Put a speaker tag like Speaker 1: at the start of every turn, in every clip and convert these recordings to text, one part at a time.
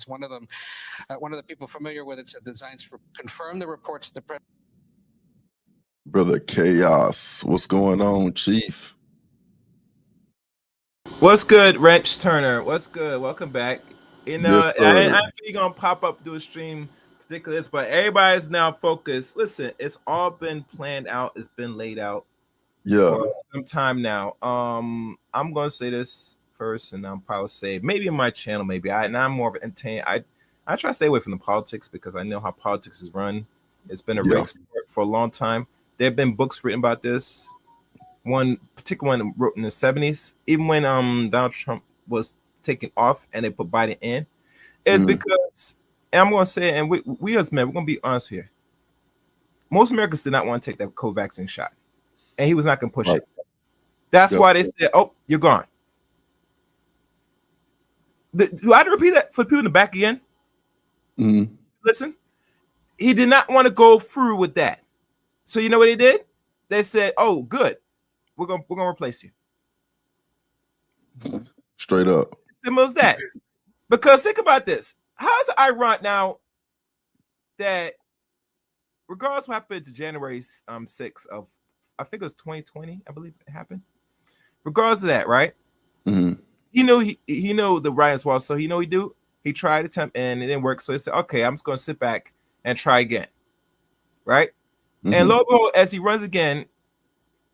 Speaker 1: One of them, one of the people familiar with it said the designs confirm the reports that the president.
Speaker 2: Brother Chaos, what's going on, Chief?
Speaker 3: What's good, Wrench Turner? What's good? Welcome back. You know,
Speaker 2: Yes, sir.
Speaker 3: I think you're gonna pop up do a stream particulars, but everybody's now focused. Listen, it's all been planned out, it's been laid out
Speaker 2: Yeah.
Speaker 3: for some time now. I'm gonna say this first, and I'll probably say maybe in my channel, maybe I'm more of an entertainer. I try to stay away from the politics because I know how politics is run. It's been a rigged sport for a long time. There have been books written about this. One particular one wrote in the 70s, even when Donald Trump was taken off and they put Biden in, is because, and I'm gonna say, and we as men, we're gonna be honest here. Most Americans did not want to take that COVID vaccine shot, and he was not gonna push it. That's why they said, "Oh, you're gone." Do I repeat that for people in the back again? Listen, he did not want to go through with that. So you know what he did? They said, "Oh, good. We're gonna replace you."
Speaker 2: Straight up.
Speaker 3: Simple as that. Because think about this. How's it ironic now that regardless of what happened to January 6th of, I think it was 2020, I believe it happened. Regardless of that, right? He knew the writings well, so he do. He tried to attempt and it didn't work. So he said, "Okay, I'm just gonna sit back and try again." Right? And lo and behold, as he runs again,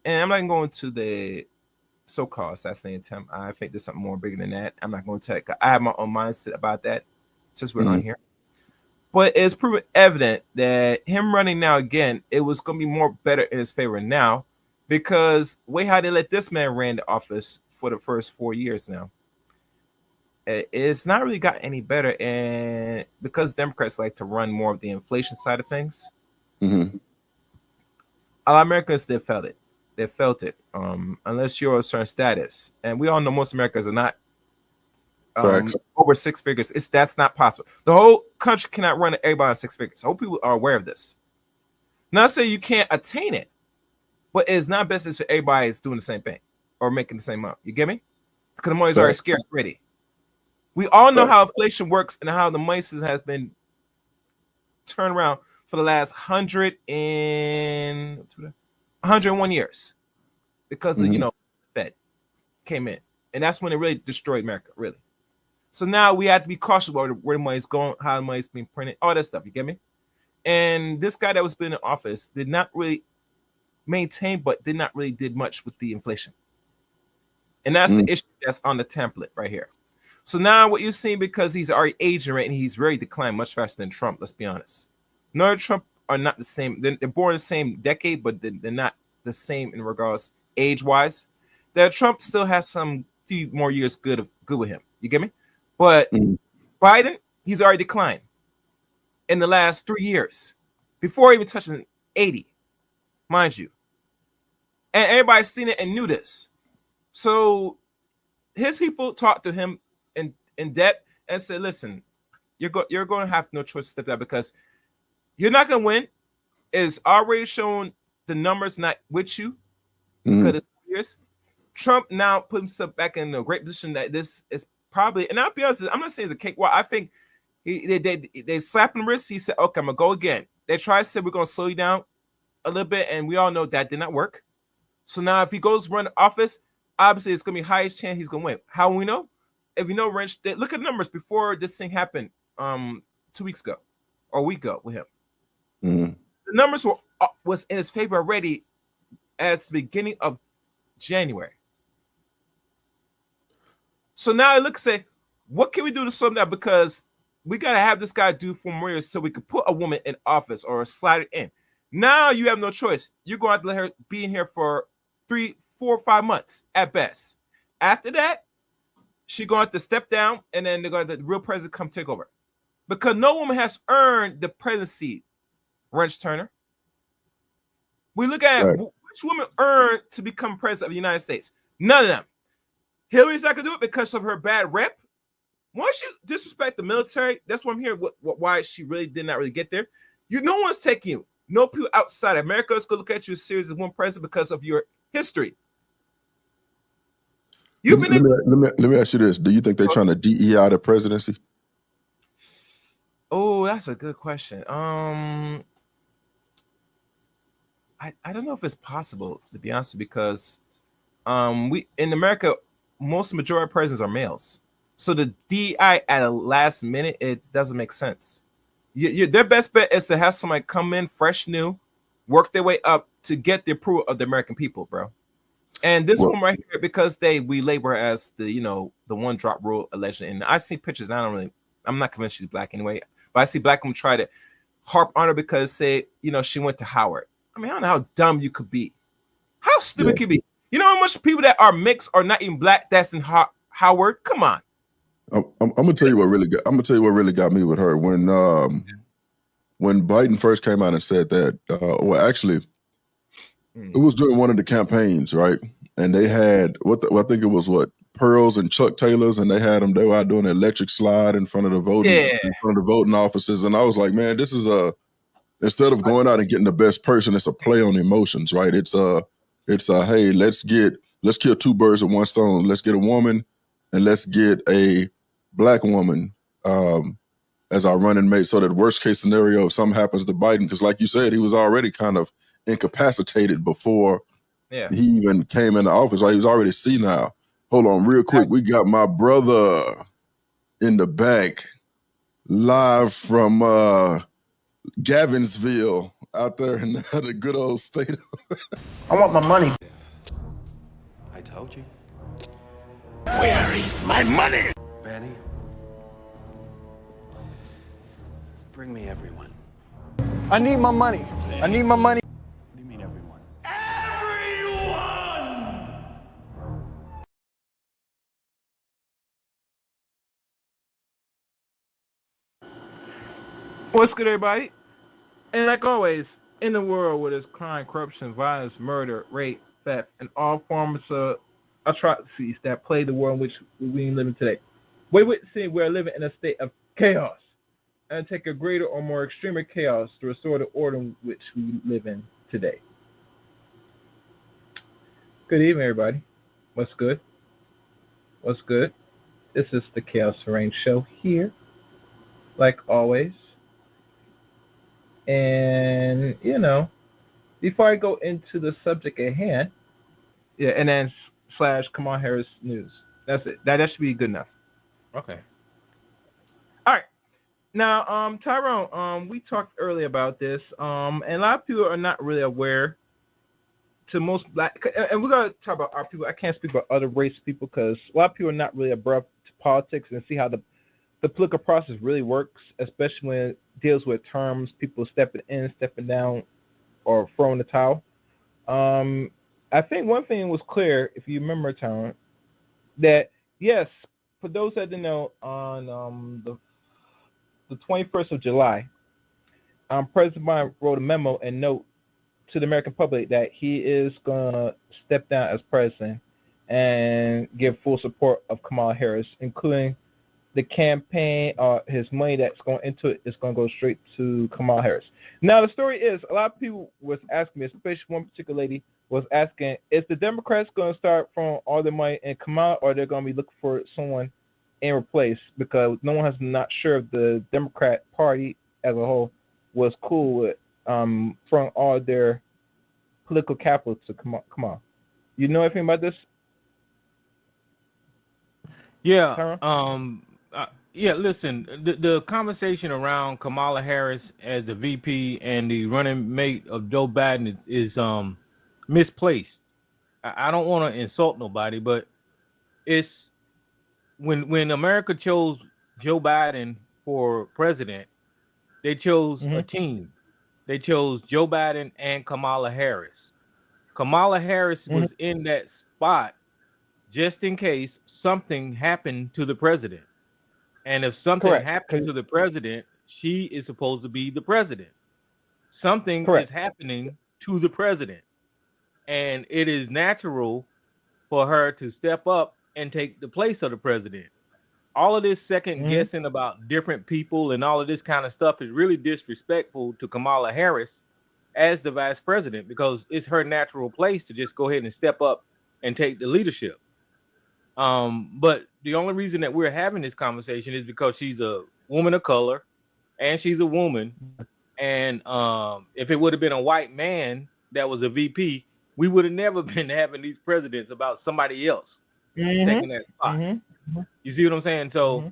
Speaker 3: and I'm not going to the so-called assassination attempt. I think there's something more bigger than that. I'm not going to take. I have my own mindset about that since we're on here. But it's proven evident that him running now again, it was going to be more better in his favor now, because way how they let this man ran the office for the first 4 years now, it's not really got any better. And because Democrats like to run more of the inflation side of things, a lot of Americans they felt it. They felt it. Unless you're a certain status, and we all know most Americans are not over six figures. That's not possible. The whole country cannot run everybody on six figures. I hope people are aware of this. Not saying you can't attain it, but it's not best if everybody is doing the same thing or making the same amount. You get me? Because the money's already scarce already. We all know how inflation works and how the money system has been turned around for the last 101 years, because of, the Fed came in, and that's when it really destroyed America, really. So now we have to be cautious about where the money's going, how the money's being printed, all that stuff. You get me? And this guy that was been in office did not really maintain, but did not really did much with the inflation, and that's the issue that's on the template right here. So now what you're seeing, because he's already aging, right, and he's very declined much faster than Trump. Let's be honest. No, Trump are not the same. They're born in the same decade, but they're not the same in regards age-wise. That Trump still has some few more years good with him. You get me? But Biden, he's already declined in the last 3 years before even touching 80, mind you. And everybody's seen it and knew this. So his people talked to him in depth and said, "Listen, you're going to have no choice to step down because you're not going to win. It's already shown the numbers not with you because of years." Trump now put himself back in a great position that this is probably, and I'll be honest, I'm not saying it's a cake. Well, I think they slapped him wrist. He said, "Okay, I'm gonna go again." They tried to say we're gonna slow you down a little bit, and we all know that did not work. So now if he goes run office, obviously it's gonna be highest chance he's gonna win. How we know? If you know Wrench, look at the numbers before this thing happened 2 weeks ago or a week ago with him. The numbers was in his favor already at the beginning of January. So now I look and say, what can we do to slow that? Because we got to have this guy do 4 more years so we could put a woman in office or slide it in. Now you have no choice. You're going to have to let her be in here for 3, 4, 5 months at best. After that, she's going to have to step down, and then they're going to let the real president come take over. Because no woman has earned the presidency, Wrench Turner. We look at which woman earned to become president of the United States. None of them. Hillary's not going to do it because of her bad rep. Once you disrespect the military, that's what I'm hearing. Why she really did not really get there. No one's taking you. No people outside America is going to look at you as serious as one president because of your history.
Speaker 2: Let me ask you this: do you think they're trying to DEI the presidency?
Speaker 3: Oh, that's a good question. I don't know if it's possible, to be honest, because we in America, most majority of presidents are males. So the DI at a last minute, it doesn't make sense. Their best bet is to have somebody come in fresh, new, work their way up to get the approval of the American people, bro. And this
Speaker 2: Well,
Speaker 3: one right here, because we label her as the one drop rule election. And I see pictures. I'm not convinced she's black anyway. But I see black women try to harp on her because she went to Howard. I mean, I don't know how dumb you could be. How
Speaker 2: yeah.
Speaker 3: stupid could you be? You know how much people that are mixed or not even black that's in Howard? Come on.
Speaker 2: I'm gonna tell you what really got. I'm gonna tell you what really got me with her when Biden first came out and said that. Well, actually, it was during one of the campaigns, right? And they had I think it was Pearls and Chuck Taylors, and they were out doing an electric slide in front of the voting offices. And I was like, man, this is instead of going out and getting the best person, it's a play on emotions, right? It's hey, let's kill two birds with one stone. Let's get a woman and let's get a black woman as our running mate, so that worst case scenario, if something happens to Biden, because like you said, he was already kind of incapacitated before he even came into office. Right? He was already senile. Hold on, real quick. We got my brother in the back, live from Gavinsville, out there in the good old state.
Speaker 4: I want my money.
Speaker 5: I told you.
Speaker 4: Where is my money?
Speaker 5: Benny, bring me everyone.
Speaker 4: I need my money. I need my money.
Speaker 5: What do you mean everyone?
Speaker 6: What's good, everybody? And like always, in the world where there's crime, corruption, violence, murder, rape, theft, and all forms of atrocities that plague the world in which we live in today, we're witnessing we're living in a state of chaos, and take a greater or more extreme chaos to restore the order in which we live in today. Good evening, everybody. What's good? What's good? This is the Chaos Rain Show here, like always. And, before I go into the subject at hand, and then / Kamala Harris news. That's it. That should be good enough. Okay. All right. Now, Tyrone, we talked earlier about this, and a lot of people are not really aware. To most black, and we're gonna talk about our people. I can't speak about other race people because a lot of people are not really abrupt to politics and see how the political process really works, especially when it deals with terms, people stepping in, stepping down, or throwing the towel. I think one thing was clear, if you remember, Tyrone, that yes, for those that didn't know, on the 21st of July, President Biden wrote a memo and note to the American public that he is going to step down as president and give full support of Kamala Harris, including the campaign, his money that's going into it is going to go straight to Kamala Harris. Now, the story is, a lot of people was asking me, especially one particular lady was asking, is the Democrats going to start throwing all their money in Kamala, or they're going to be looking for someone in replace? Because no one has not sure if the Democrat Party as a whole was cool with throwing all their political capital to Kamala. You know anything about this?
Speaker 7: Yeah. Yeah. Listen, the conversation around Kamala Harris as the VP and the running mate of Joe Biden is misplaced. I don't want to insult nobody, but it's when America chose Joe Biden for president, they chose a team. They chose Joe Biden and Kamala Harris. Kamala Harris was in that spot just in case something happened to the president. And if something happened to the president, she is supposed to be the president. Something is happening to the president. And it is natural for her to step up and take the place of the president. All of this second guessing about different people and all of this kind of stuff is really disrespectful to Kamala Harris as the vice president, because it's her natural place to just go ahead and step up and take the leadership. But the only reason that we're having this conversation is because she's a woman of color and she's a woman. And if it would have been a white man that was a VP, we would have never been having these presidents about somebody else taking that spot. You see what I'm saying? So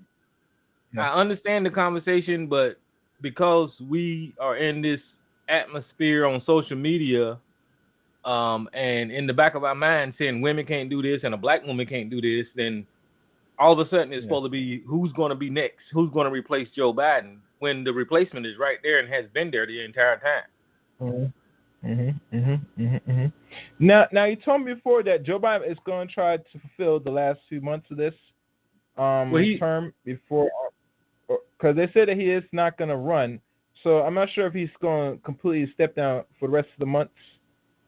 Speaker 7: I understand the conversation, but because we are in this atmosphere on social media, and in the back of our mind saying women can't do this and a black woman can't do this, then all of a sudden it's supposed to be who's going to be next, who's going to replace Joe Biden, when the replacement is right there and has been there the entire time.
Speaker 6: Now you told me before that Joe Biden is going to try to fulfill the last few months of this term before, because they said that he is not going to run. So I'm not sure if he's going to completely step down for the rest of the months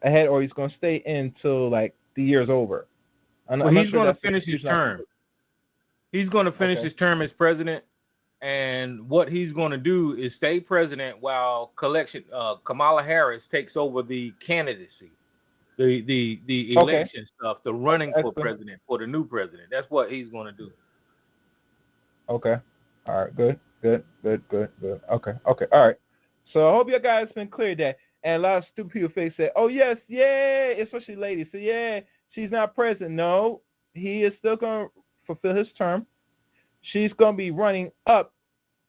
Speaker 6: ahead, or he's going to stay in until like the year's over.
Speaker 7: He's going to finish his term. He's going to finish his term as president, and what he's going to do is stay president while Kamala Harris takes over the candidacy, the election stuff, the running for president, for the new president. That's what he's going to do. Okay.
Speaker 6: All right. Good. Okay. All right. So I hope you guys been clear that. And a lot of stupid people say, "Oh yes, yeah," especially ladies. So yeah, she's not president. No, he is still going to fulfill his term. She's going to be running up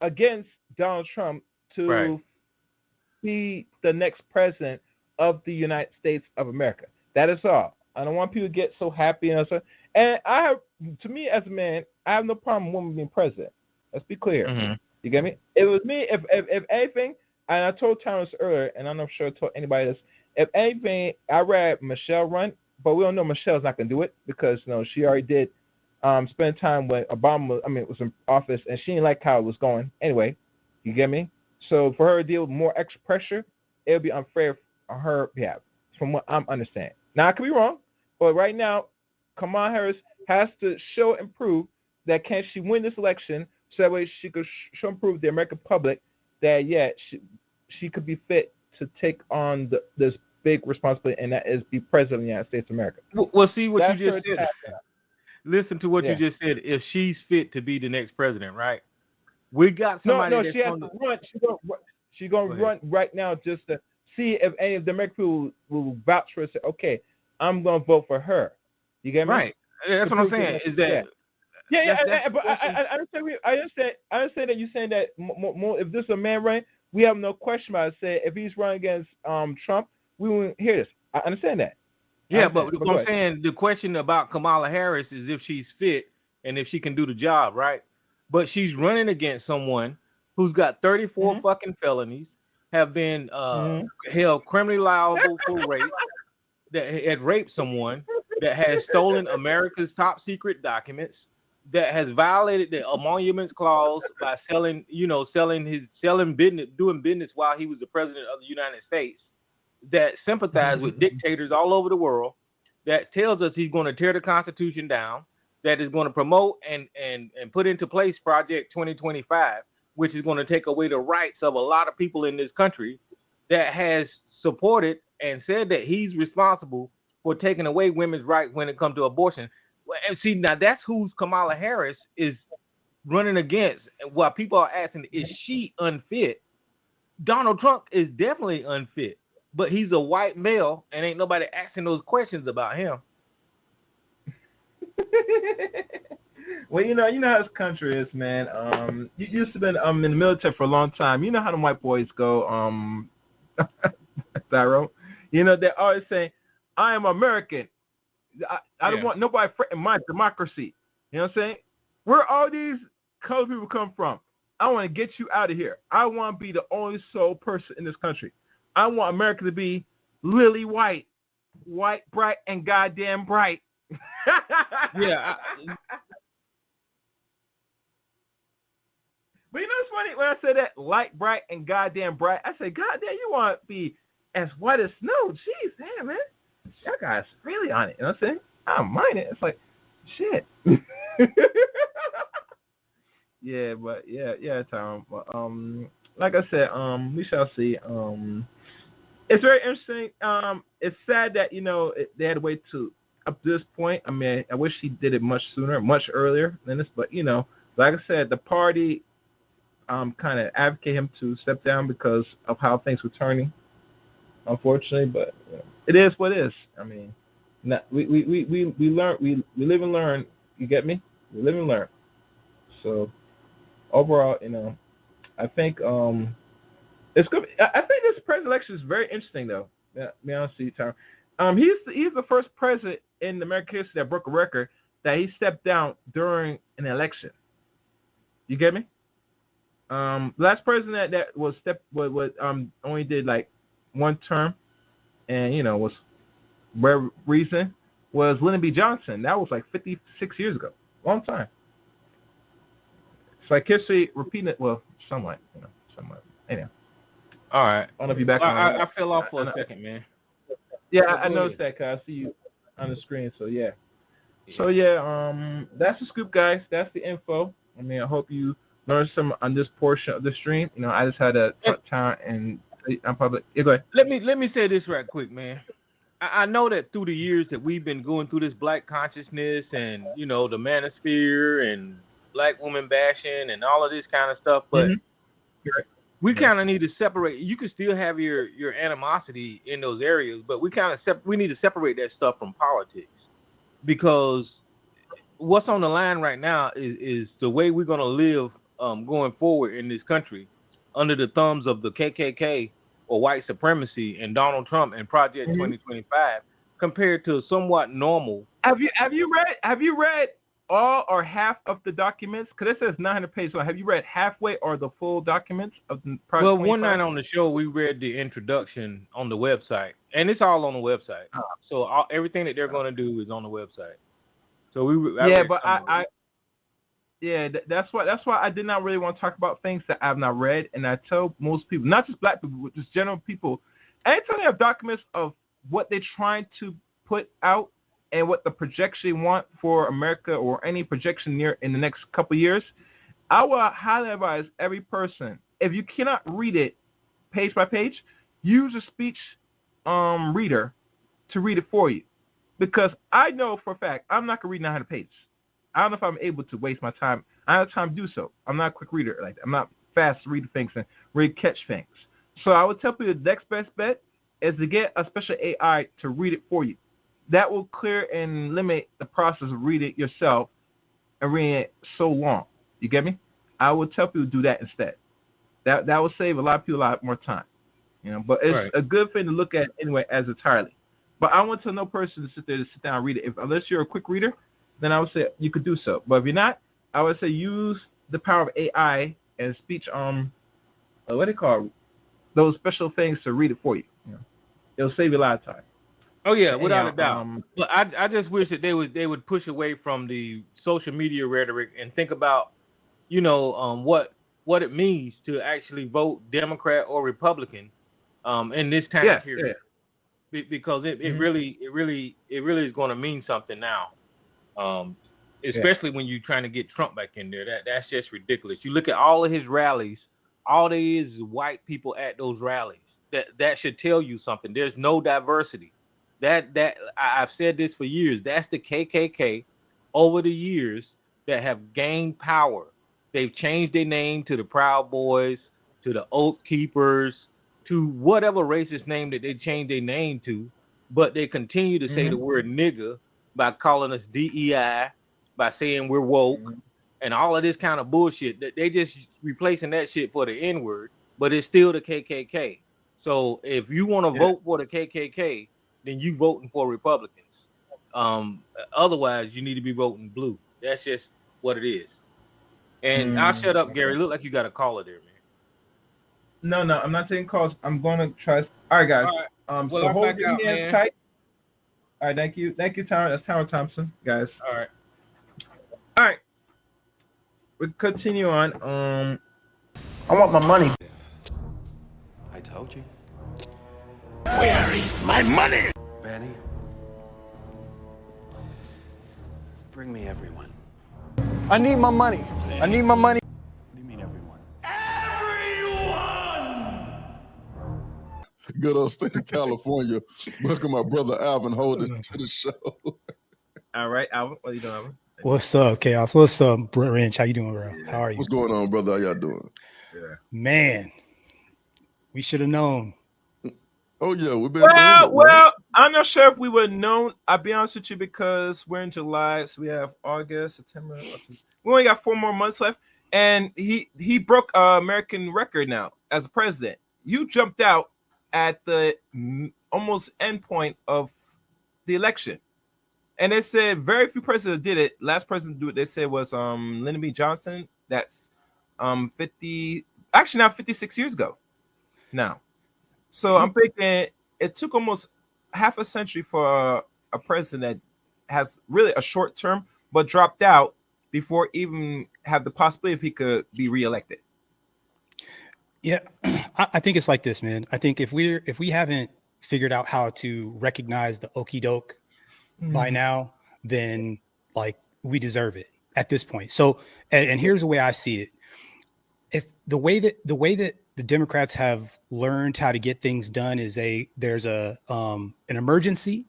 Speaker 6: against Donald Trump to be the next president of the United States of America. That is all. I don't want people to get so happy and stuff. And to me as a man, I have no problem with women being president. Let's be clear. You get me? It was me. If anything, and I told Thomas earlier, and I'm not sure I told anybody this. If anything, I read Michelle run, but we don't know Michelle's not gonna do it because she already did spend time when Obama was in office, and she didn't like how it was going. Anyway, you get me? So for her to deal with more extra pressure, it would be unfair on her behalf, from what I'm understanding. Now I could be wrong, but right now, Kamala Harris has to show and prove that can she win this election, so that way she could show and prove the American public that she could be fit to take on this big responsibility, and that is be president of the United States of America.
Speaker 7: Well, see what you just said. Listen to what you just said. If she's fit to be the next president, right? We got somebody.
Speaker 6: No, she has to run. She's going to run right now just to see if any of the American people will vouch for her and say, okay, I'm going to vote for her. You get me?
Speaker 7: Right. That's what I'm saying. Is that?
Speaker 6: But I understand that you're saying that more, if this is a man running, we have no question about it. Say if he's running against Trump, we won't hear this. I understand that.
Speaker 7: Yeah, but what I'm saying, the question about Kamala Harris is if she's fit and if she can do the job, right? But she's running against someone who's got 34 fucking felonies, have been held criminally liable for rape, that had raped someone, that has stolen America's top secret documents, that has violated the emoluments clause by selling business, doing business while he was the president of the United States, that sympathized with dictators all over the world, that tells us he's going to tear the Constitution down, that is going to promote and put into place Project 2025, which is going to take away the rights of a lot of people in this country, that has supported and said that he's responsible for taking away women's rights when it comes to abortion. And see, now that's who Kamala Harris is running against. While people are asking, is she unfit? Donald Trump is definitely unfit, but he's a white male, and ain't nobody asking those questions about him.
Speaker 6: Well, you know how this country is, man. You used to been in the military for a long time. You know how the white boys go, Thyro. They always say, "I am American. I don't want nobody threatening my democracy." You know what I'm saying? Where all these colored people come from? I want to get you out of here. I want to be the only sole person in this country. I want America to be lily white, bright, and goddamn bright.
Speaker 7: Yeah.
Speaker 6: But you know what's funny? When I say that, light, bright, and goddamn bright, I say, goddamn, you want to be as white as snow. Jeez, damn, man. That guy's really on it. You know what I'm saying? I don't mind it. It's like, shit. Yeah, Tom. But, like I said, we shall see. It's very interesting. It's sad that, they had to wait to up to this point. I mean, I wish he did it much sooner, much earlier than this. But, like I said, the party kind of advocate him to step down because of how things were turning, unfortunately. But it is what it is. I mean, we learn, we live and learn. You get me? We live and learn. So overall, I think it's good. I think this president election is very interesting, though. Yeah, be honest with you, Tom. He's the first president in American history that broke a record that he stepped down during an election. You get me? Last president that was only did like one term, and was whatever reason was Lyndon B. Johnson. That was like 56 years ago, long time. It's like history repeating it. Well, somewhat, somewhat. Anyhow.
Speaker 7: All right.
Speaker 6: I don't know if you're back on.
Speaker 7: I fell off for a second, man.
Speaker 6: Yeah, I noticed that because I see you on the screen. So yeah. So yeah, that's the scoop, guys. That's the info. I mean, I hope you learned some on this portion of the stream. I just had a tough time and I'm public. Yeah, go ahead.
Speaker 7: Let me say this right quick, man. I know that through the years that we've been going through this black consciousness and the manosphere and black woman bashing and all of this kind of stuff, but we kind of need to separate. You can still have your animosity in those areas, but we need to separate that stuff from politics, because what's on the line right now is the way we're going to live going forward in this country under the thumbs of the KKK or white supremacy and Donald Trump and Project 2025 compared to somewhat normal.
Speaker 6: Have you read all or half of the documents? Because it says 900 pages. So have you read halfway or the full documents of the Project 25?
Speaker 7: Well, one night on the show, we read the introduction on the website, and it's all on the website. So everything that they're going to do is on the website. So that's why I did not really want to talk about things that I've not read. And I tell most people, not just black people, but just general people, anytime they have documents of what they're trying to put out and what the projection they want for America or any projection near in the next couple of years, I will highly advise every person, if you cannot read it page by page, use a speech reader to read it for you. Because I know for a fact I'm not going to read 900 pages. I don't know if I'm able to waste my time. I don't have time to do so. I'm not a quick reader like that. I'm not fast to read things and really catch things. So I would tell people the next best bet is to get a special AI to read it for you. That will clear and limit the process of reading it yourself and reading it so long. You get me? I would tell people to do that instead. That will save a lot of people a lot more time. But it's a good thing to look at anyway as entirely. But I want to know person to sit down and read it. Unless you're a quick reader, then I would say you could do so. But if you're not, I would say use the power of AI and speech what do they call it? Those special things to read it for you. It'll save you a lot of time. Oh yeah, without a doubt. But I just wish that they would push away from the social media rhetoric and think about what it means to actually vote Democrat or Republican in this time period. Yeah. Because it really is going to mean something now. Especially when you're trying to get Trump back in there. That's just ridiculous. You look at all of his rallies, all there is white people at those rallies. That should tell you something. There's no diversity. That I've said this for years. That's the KKK over the years that have gained power. They've changed their name to the Proud Boys, to the Oath Keepers, to whatever racist name that they changed their name to, but they continue to say the word nigger by calling us DEI, by saying we're woke, and all of this kind of bullshit. They just replacing that shit for the N-word, but it's still the KKK. So if you want to vote for the KKK, then you voting for Republicans. Otherwise, you need to be voting blue. That's just what it is. And I'll shut up, Gary. Look like you got a caller there, man.
Speaker 6: No, I'm not taking calls. I'm going to try. All right, guys.
Speaker 7: All right.
Speaker 6: So hold your hands tight. All right, thank you. Thank you, Tyron. That's Tyron Thompson, guys. All right. We continue on.
Speaker 4: I want my money.
Speaker 5: I told you.
Speaker 4: Where is my money?
Speaker 5: Betty, bring me everyone.
Speaker 4: I need my money. I need my money.
Speaker 5: What do you mean everyone?
Speaker 2: Good old state of California. Welcome my brother Alvin Holden to the show.
Speaker 3: All right, Alvin. What are you doing, Alvin?
Speaker 8: What's up, Chaos? What's up, Wrench? How you doing, bro? How are you?
Speaker 2: What's going on, brother? How y'all doing?
Speaker 3: Yeah.
Speaker 8: Man, we should have known.
Speaker 2: Oh yeah, we've been saying it, right?
Speaker 3: Well, I'm not sure if we would have known. I'll be honest with you because we're in July, so we have August, September. October. We only got 4 more months left, and he broke American record now as a president. You jumped out at the almost end point of the election, and they said very few presidents did it. Last president to do it, they said was Lyndon B. Johnson. That's 56 years ago now. So I'm thinking it took almost half a century for a president that has really a short term, but dropped out before even have the possibility if he could be reelected.
Speaker 8: Yeah, I think it's like this, man. I think if we haven't figured out how to recognize the okey doke by now, then like we deserve it at this point. So, and here's the way I see it: if the way that the Democrats have learned how to get things done is there's an emergency.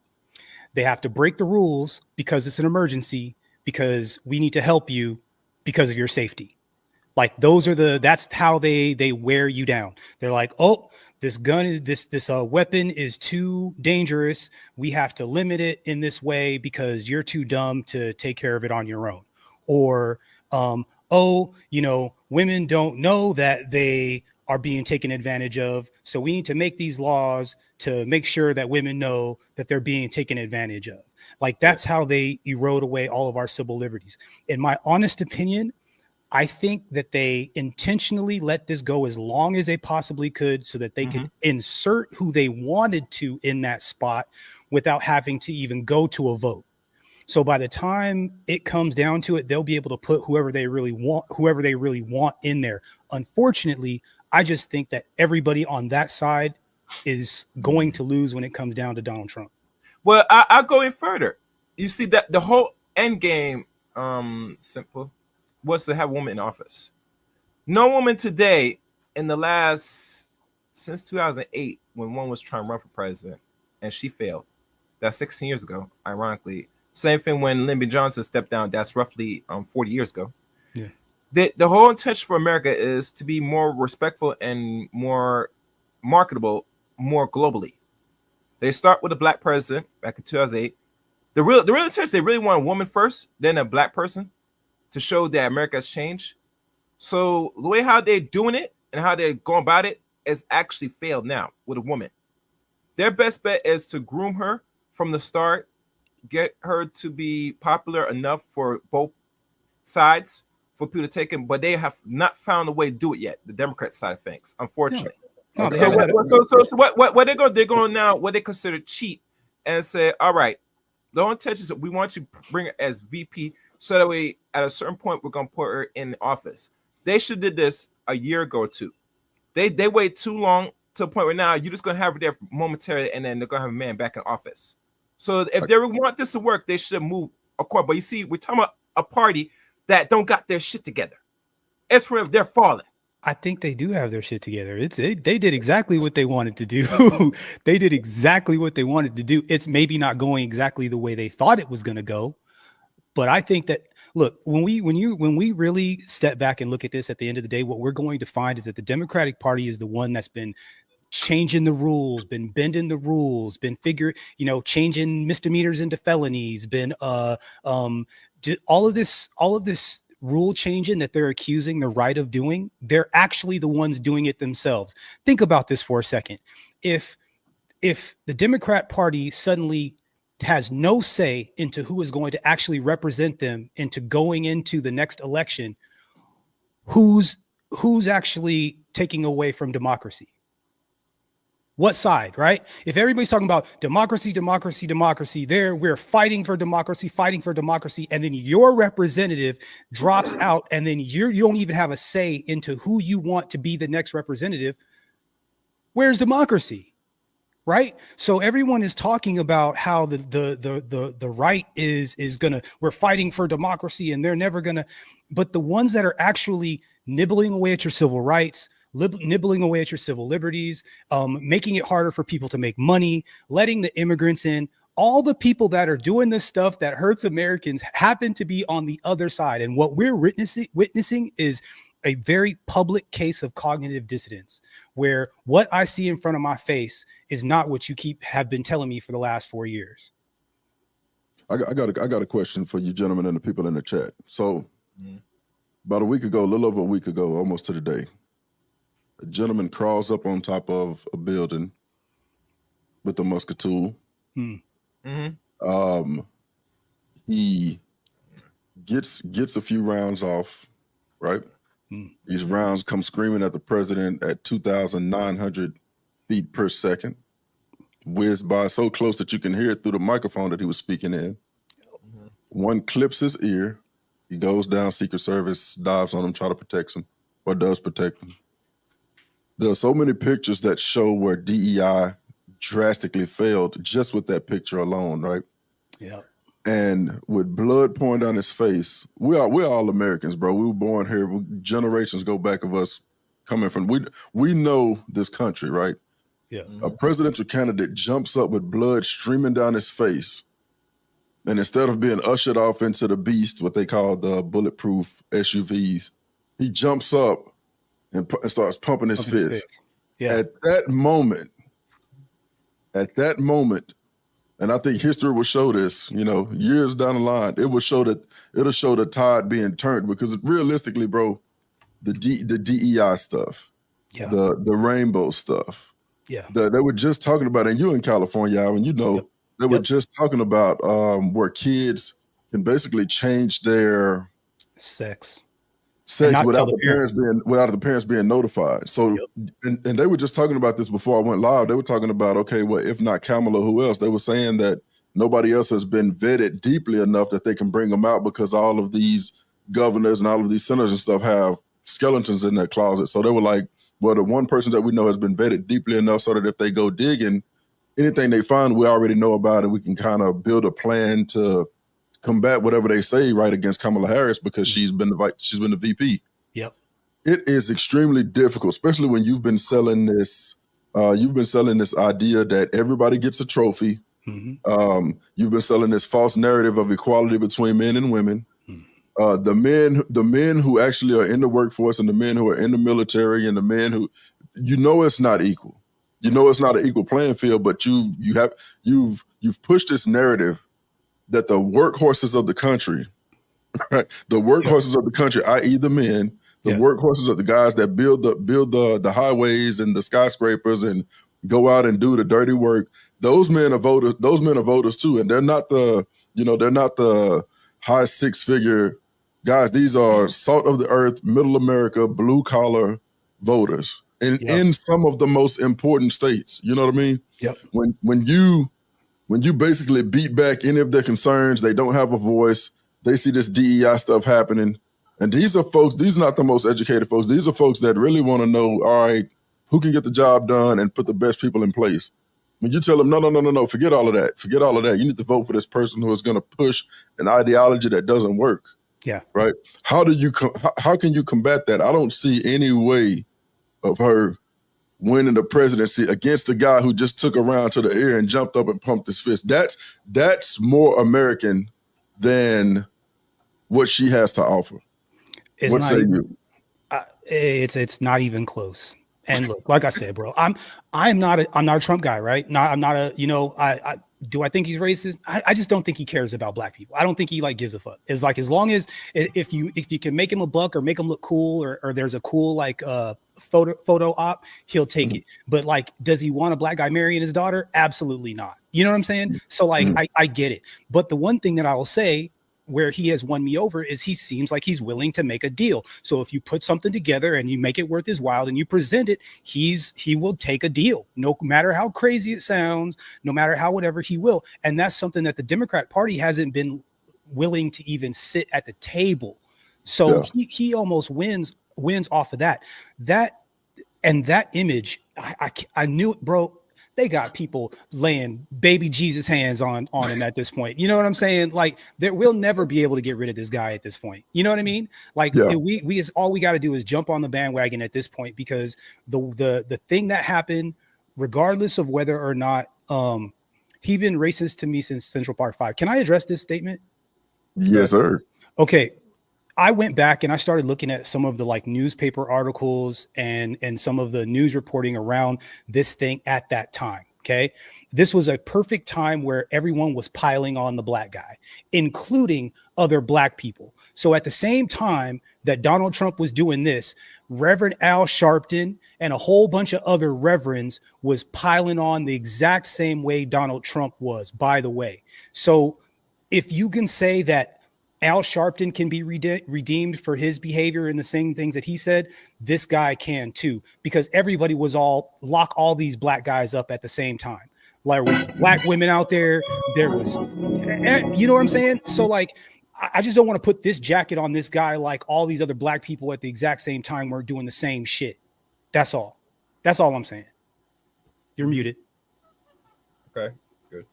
Speaker 8: They have to break the rules because it's an emergency, because we need to help you because of your safety. Like that's how they wear you down. They're like, oh, this gun is this weapon is too dangerous. We have to limit it in this way because you're too dumb to take care of it on your own. Or, oh, women don't know that they are being taken advantage of. So we need to make these laws to make sure that women know that they're being taken advantage of. Like that's how they erode away all of our civil liberties. In my honest opinion, I think that they intentionally let this go as long as they possibly could so that they could insert who they wanted to in that spot without having to even go to a vote. So by the time it comes down to it, they'll be able to put whoever they really want in there. Unfortunately, I just think that everybody on that side is going to lose when it comes down to Donald Trump.
Speaker 3: Well, I'll go in further. You see that the whole end game, simple, was to have a woman in office. No woman today since 2008, when one was trying to run for president and she failed. That's 16 years ago, ironically. Same thing when Lyndon B. Johnson stepped down. That's roughly 40 years ago. Yeah. The whole intention for America is to be more respectful and more marketable, more globally. They start with a black president back in 2008. The real intention, they really want a woman first, then a black person, to show that America has changed. So the way how they're doing it and how they're going about it is actually failed now with a woman. Their best bet is to groom her from the start, get her to be popular enough for both sides for people to take him, but they have not found a way to do it yet. The Democrat side of things, unfortunately.
Speaker 8: No,
Speaker 3: so what they're going now, what they consider cheat, and say, all right, the only intention is we want you to bring her as VP, so that way at a certain point we're gonna put her in office. They should did this a year ago or two. They wait too long to the point where now you're just gonna have her there momentarily, and then they're gonna have a man back in office. So if they want this to work, they should move according. But you see, we're talking about a party that don't got their shit together. It's for if they're falling.
Speaker 8: I think they do have their shit together. They did exactly what they wanted to do. They did exactly what they wanted to do. It's maybe not going exactly the way they thought it was going to go, but I think that, look, when we really step back and look at this at the end of the day, what we're going to find is that the Democratic Party is the one that's been changing the rules, been bending the rules, been changing misdemeanors into felonies, been all of this rule changing that they're accusing the right of doing. They're actually the ones doing it themselves. Think about this for a second. If the Democrat Party suddenly has no say into who is going to actually represent them into going into the next election, who's actually taking away from democracy? What side, right? If everybody's talking about democracy, we're fighting for democracy, and then your representative drops out, and then you don't even have a say into who you want to be the next representative. Where's democracy, right? So everyone is talking about how the right is we're fighting for democracy, and they're never gonna. But the ones that are actually nibbling away at your civil rights, nibbling away at your civil liberties, making it harder for people to make money, letting the immigrants in, all the people that are doing this stuff that hurts Americans happen to be on the other side. And what we're witnessing is a very public case of cognitive dissonance, where what I see in front of my face is not what you have been telling me for the last 4 years.
Speaker 2: I got a question for you gentlemen and the people in the chat. So about a week ago, a little over a week ago, almost to the day, a gentleman crawls up on top of a building with a musket tool. He gets a few rounds off, right? These rounds come screaming at the president at 2,900 feet per second, whizzed by so close that you can hear it through the microphone that he was speaking in. One clips his ear. He goes down. Secret Service dives on him, try to protect him, or does protect him. There are so many pictures that show where DEI drastically failed just with that picture alone, right?
Speaker 8: Yeah.
Speaker 2: And with blood pouring down his face, we're all Americans, bro. We were born here. Generations go back of us coming from. We know this country, right?
Speaker 8: Yeah.
Speaker 2: A presidential candidate jumps up with blood streaming down his face, and instead of being ushered off into the beast, what they call the bulletproof SUVs, he jumps up and starts pumping his fist.
Speaker 8: Yeah.
Speaker 2: At that moment, and I think history will show this, years down the line, it'll show the tide being turned, because realistically, bro, the DEI stuff, the rainbow stuff, they were just talking about, and you're in California, and they were just talking about where kids can basically change their
Speaker 8: sex
Speaker 2: without the parents being notified. So, and they were just talking about this before I went live. They were talking about, okay, well, if not Kamala, who else? They were saying that nobody else has been vetted deeply enough that they can bring them out, because all of these governors and all of these senators and stuff have skeletons in their closet. So they were like, well, the one person that we know has been vetted deeply enough so that if they go digging, anything they find, we already know about it. We can kind of build a plan to combat whatever they say right against Kamala Harris, because she's been the VP.
Speaker 8: Yep.
Speaker 2: It is extremely difficult, especially when you've been selling this idea that everybody gets a trophy. You've been selling this false narrative of equality between men and women. The men who actually are in the workforce, and the men who are in the military, and the men who, it's not equal. It's not an equal playing field, but you've pushed this narrative that the workhorses of the country, right? The workhorses of the country, i.e. the men, the workhorses of the guys that build the highways and the skyscrapers and go out and do the dirty work. Those men are voters. Those men are voters too, and they're not the high six-figure guys. These are salt of the earth, middle America, blue collar voters in some of the most important states. You know what I mean?
Speaker 8: Yep.
Speaker 2: When you basically beat back any of their concerns, they don't have a voice. They see this DEI stuff happening. And these are folks, these are not the most educated folks. These are folks that really want to know, all right, who can get the job done and put the best people in place. When you tell them, no, forget all of that. Forget all of that. You need to vote for this person who is going to push an ideology that doesn't work.
Speaker 8: Yeah.
Speaker 2: Right? How can you combat that? I don't see any way of her winning the presidency against the guy who just took a round to the ear and jumped up and pumped his fist. That's more American than what she has to offer. What say you?
Speaker 8: It's not even close. And look, like I said, bro, I'm not a Trump guy, right? I'm not a, do I think he's racist? I just don't think he cares about black people. I don't think he gives a fuck. It's like, as long as if you can make him a buck or make him look cool, or there's a cool photo op, he'll take it. But does he want a black guy marrying his daughter? Absolutely not. You know what I'm saying? So I get it. But the one thing that I will say, where he has won me over, is he seems like he's willing to make a deal. So if you put something together and you make it worth his while and you present it, he will take a deal, no matter how crazy it sounds, no matter how whatever, he will. And that's something that the Democrat Party hasn't been willing to even sit at the table. So he almost wins off of that image. I knew it, bro. They got people laying baby Jesus hands on him at this point. You know what I'm saying? We'll never be able to get rid of this guy at this point. You know what I mean? All we got to do is jump on the bandwagon at this point, because the thing that happened, regardless of whether or not he been racist to me since Central Park 5. Can I address this statement?
Speaker 2: Yes, sir.
Speaker 8: Okay. I went back and I started looking at some of the like newspaper articles and some of the news reporting around this thing at that time. Okay. This was a perfect time where everyone was piling on the black guy, including other black people. So at the same time that Donald Trump was doing this, Reverend Al Sharpton and a whole bunch of other reverends was piling on the exact same way Donald Trump was, by the way. So if you can say that Al Sharpton can be redeemed for his behavior and the same things that he said, this guy can too, because everybody was lock all these black guys up at the same time. There was black women out there. There was, you know what I'm saying? So like, I just don't want to put this jacket on this guy like all these other black people at the exact same time were doing the same shit. That's all. That's all I'm saying. You're muted.
Speaker 3: Okay, good.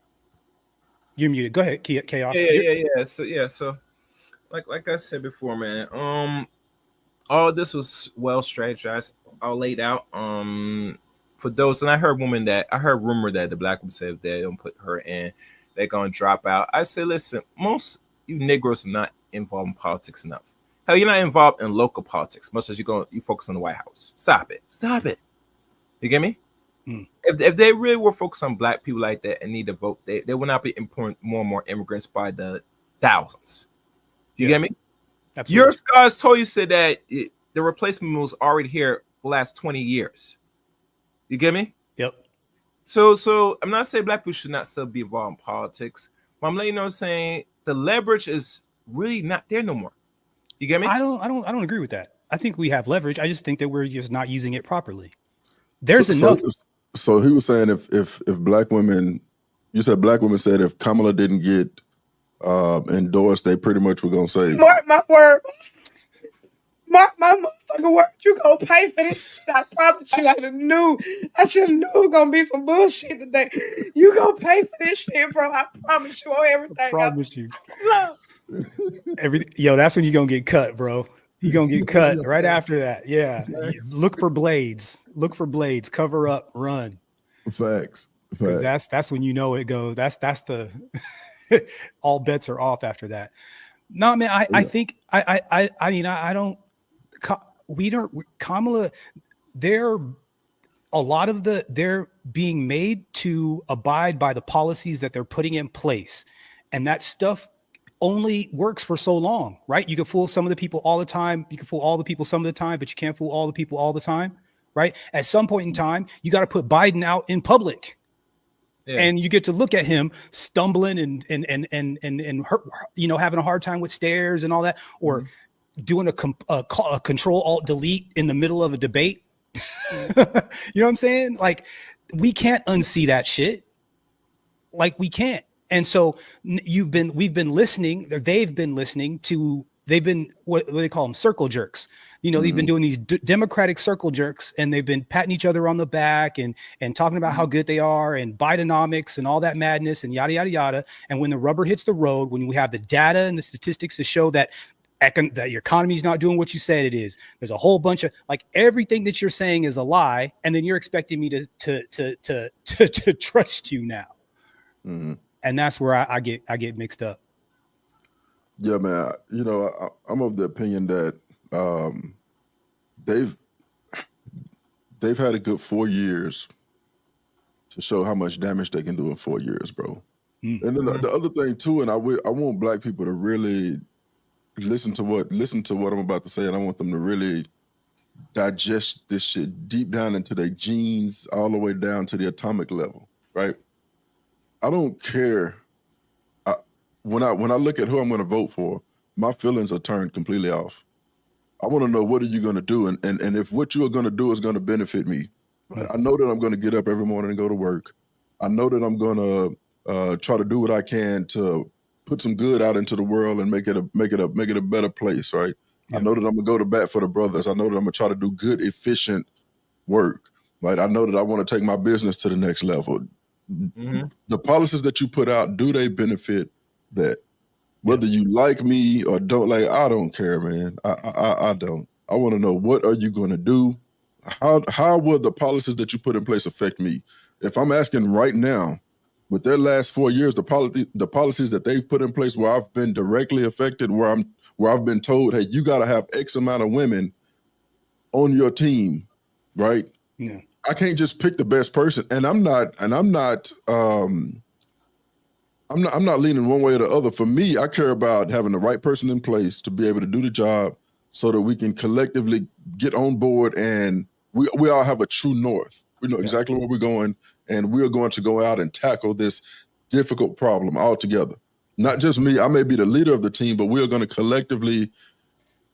Speaker 8: You're muted. Go ahead, Chaos.
Speaker 3: Yeah. So like I said before, man, all this was well strategized, all laid out. For those, and I heard rumor that the black woman said if they don't put her in, they're gonna drop out. I say, listen, most you Negroes are not involved in politics enough. Hell, you're not involved in local politics, much as you focus on the White House. Stop it. You get me? If they really were focused on black people like that and need to vote, they will not be importing more and more immigrants by the thousands. You get me?
Speaker 8: Absolutely.
Speaker 3: Your scholars told you said that the replacement was already here the last 20 years. You get me?
Speaker 8: Yep.
Speaker 3: So I'm not saying black people should not still be involved in politics, but I'm letting you know, saying the leverage is really not there no more. You get me?
Speaker 8: I don't agree with that. I think we have leverage. I just think that we're just not using it properly. There's enough.
Speaker 2: So he was saying if black women, you said black women said if Kamala didn't get endorsed, they pretty much were gonna say,
Speaker 9: mark my word, mark my motherfucking word, you gonna pay for this shit. I promise you. I should have knew it was gonna be some bullshit today. You gonna pay for this shit, bro. I promise you on everything.
Speaker 8: I promise you. Yo, that's when you're gonna get cut, bro. You're gonna get cut right after that. Yeah. Look for blades. Cover up, run.
Speaker 2: Facts.
Speaker 8: That's when you know it goes. That's the all bets are off after that. No, man, I think Kamala, they're being made to abide by the policies that they're putting in place. And that stuff only works for so long, right? You can fool some of the people all the time. You can fool all the people some of the time, but you can't fool all the people all the time, right? At some point in time, you got to put Biden out in public. Yeah. And you get to look at him stumbling and having a hard time with stairs and all that, or doing a control alt delete in the middle of a debate. You know what I'm saying? Like, we can't unsee that shit. Like, we can't. And so they've been listening to, what do they call them? Circle jerks. They've been doing these Democratic circle jerks, and they've been patting each other on the back and talking about how good they are and Bidenomics and all that madness and yada, yada, yada. And when the rubber hits the road, when we have the data and the statistics to show that your economy is not doing what you said it is, there's a whole bunch of, like, everything that you're saying is a lie. And then you're expecting me to trust you now. Mm-hmm. And that's where I get mixed up.
Speaker 2: Yeah, man. I'm of the opinion that they've had a good 4 years to show how much damage they can do in 4 years, bro. Mm-hmm. And then the other thing too, and I want black people to really listen to what I'm about to say, and I want them to really digest this shit deep down into their genes, all the way down to the atomic level, right? I don't care. When I look at who I'm going to vote for, my feelings are turned completely off. I want to know, what are you going to do, and if what you are going to do is going to benefit me. Right? I know that I'm going to get up every morning and go to work. I know that I'm going to try to do what I can to put some good out into the world and make it a better place, right? Yeah. I know that I'm gonna go to bat for the brothers. I know that I'm gonna try to do good, efficient work, right? I know that I want to take my business to the next level. Mm-hmm. The policies that you put out, do they benefit that? Whether you like me or don't like, I don't care, man. I don't. I want to know, what are you going to do? How will the policies that you put in place affect me? If I'm asking right now, with their last 4 years, the policies that they've put in place where I've been directly affected, where I've been told, hey, you got to have X amount of women on your team, right?
Speaker 8: Yeah.
Speaker 2: I can't just pick the best person, and I'm not leaning one way or the other. For me, I care about having the right person in place to be able to do the job so that we can collectively get on board and we all have a true north. We know exactly where we're going, and we're going to go out and tackle this difficult problem all together. Not just me. I may be the leader of the team, but we're going to collectively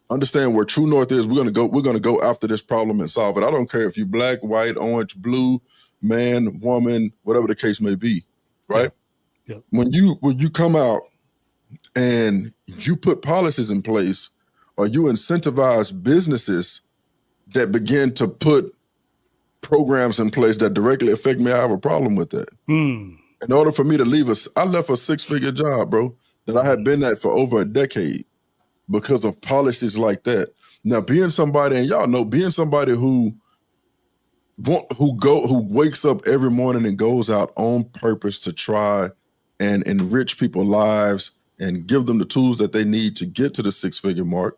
Speaker 2: understand where true north is. We're going to go after this problem and solve it. I don't care if you're black, white, orange, blue, man, woman, whatever the case may be, right?
Speaker 8: Yeah.
Speaker 2: When you come out and you put policies in place or you incentivize businesses that begin to put programs in place that directly affect me, I have a problem with that. In order for me to leave I left a 6-figure job, bro, that I had been at for over a decade because of policies like that. Now, being somebody, and y'all know, being somebody who wakes up every morning and goes out on purpose to try and enrich people's lives and give them the tools that they need to get to the 6-figure mark,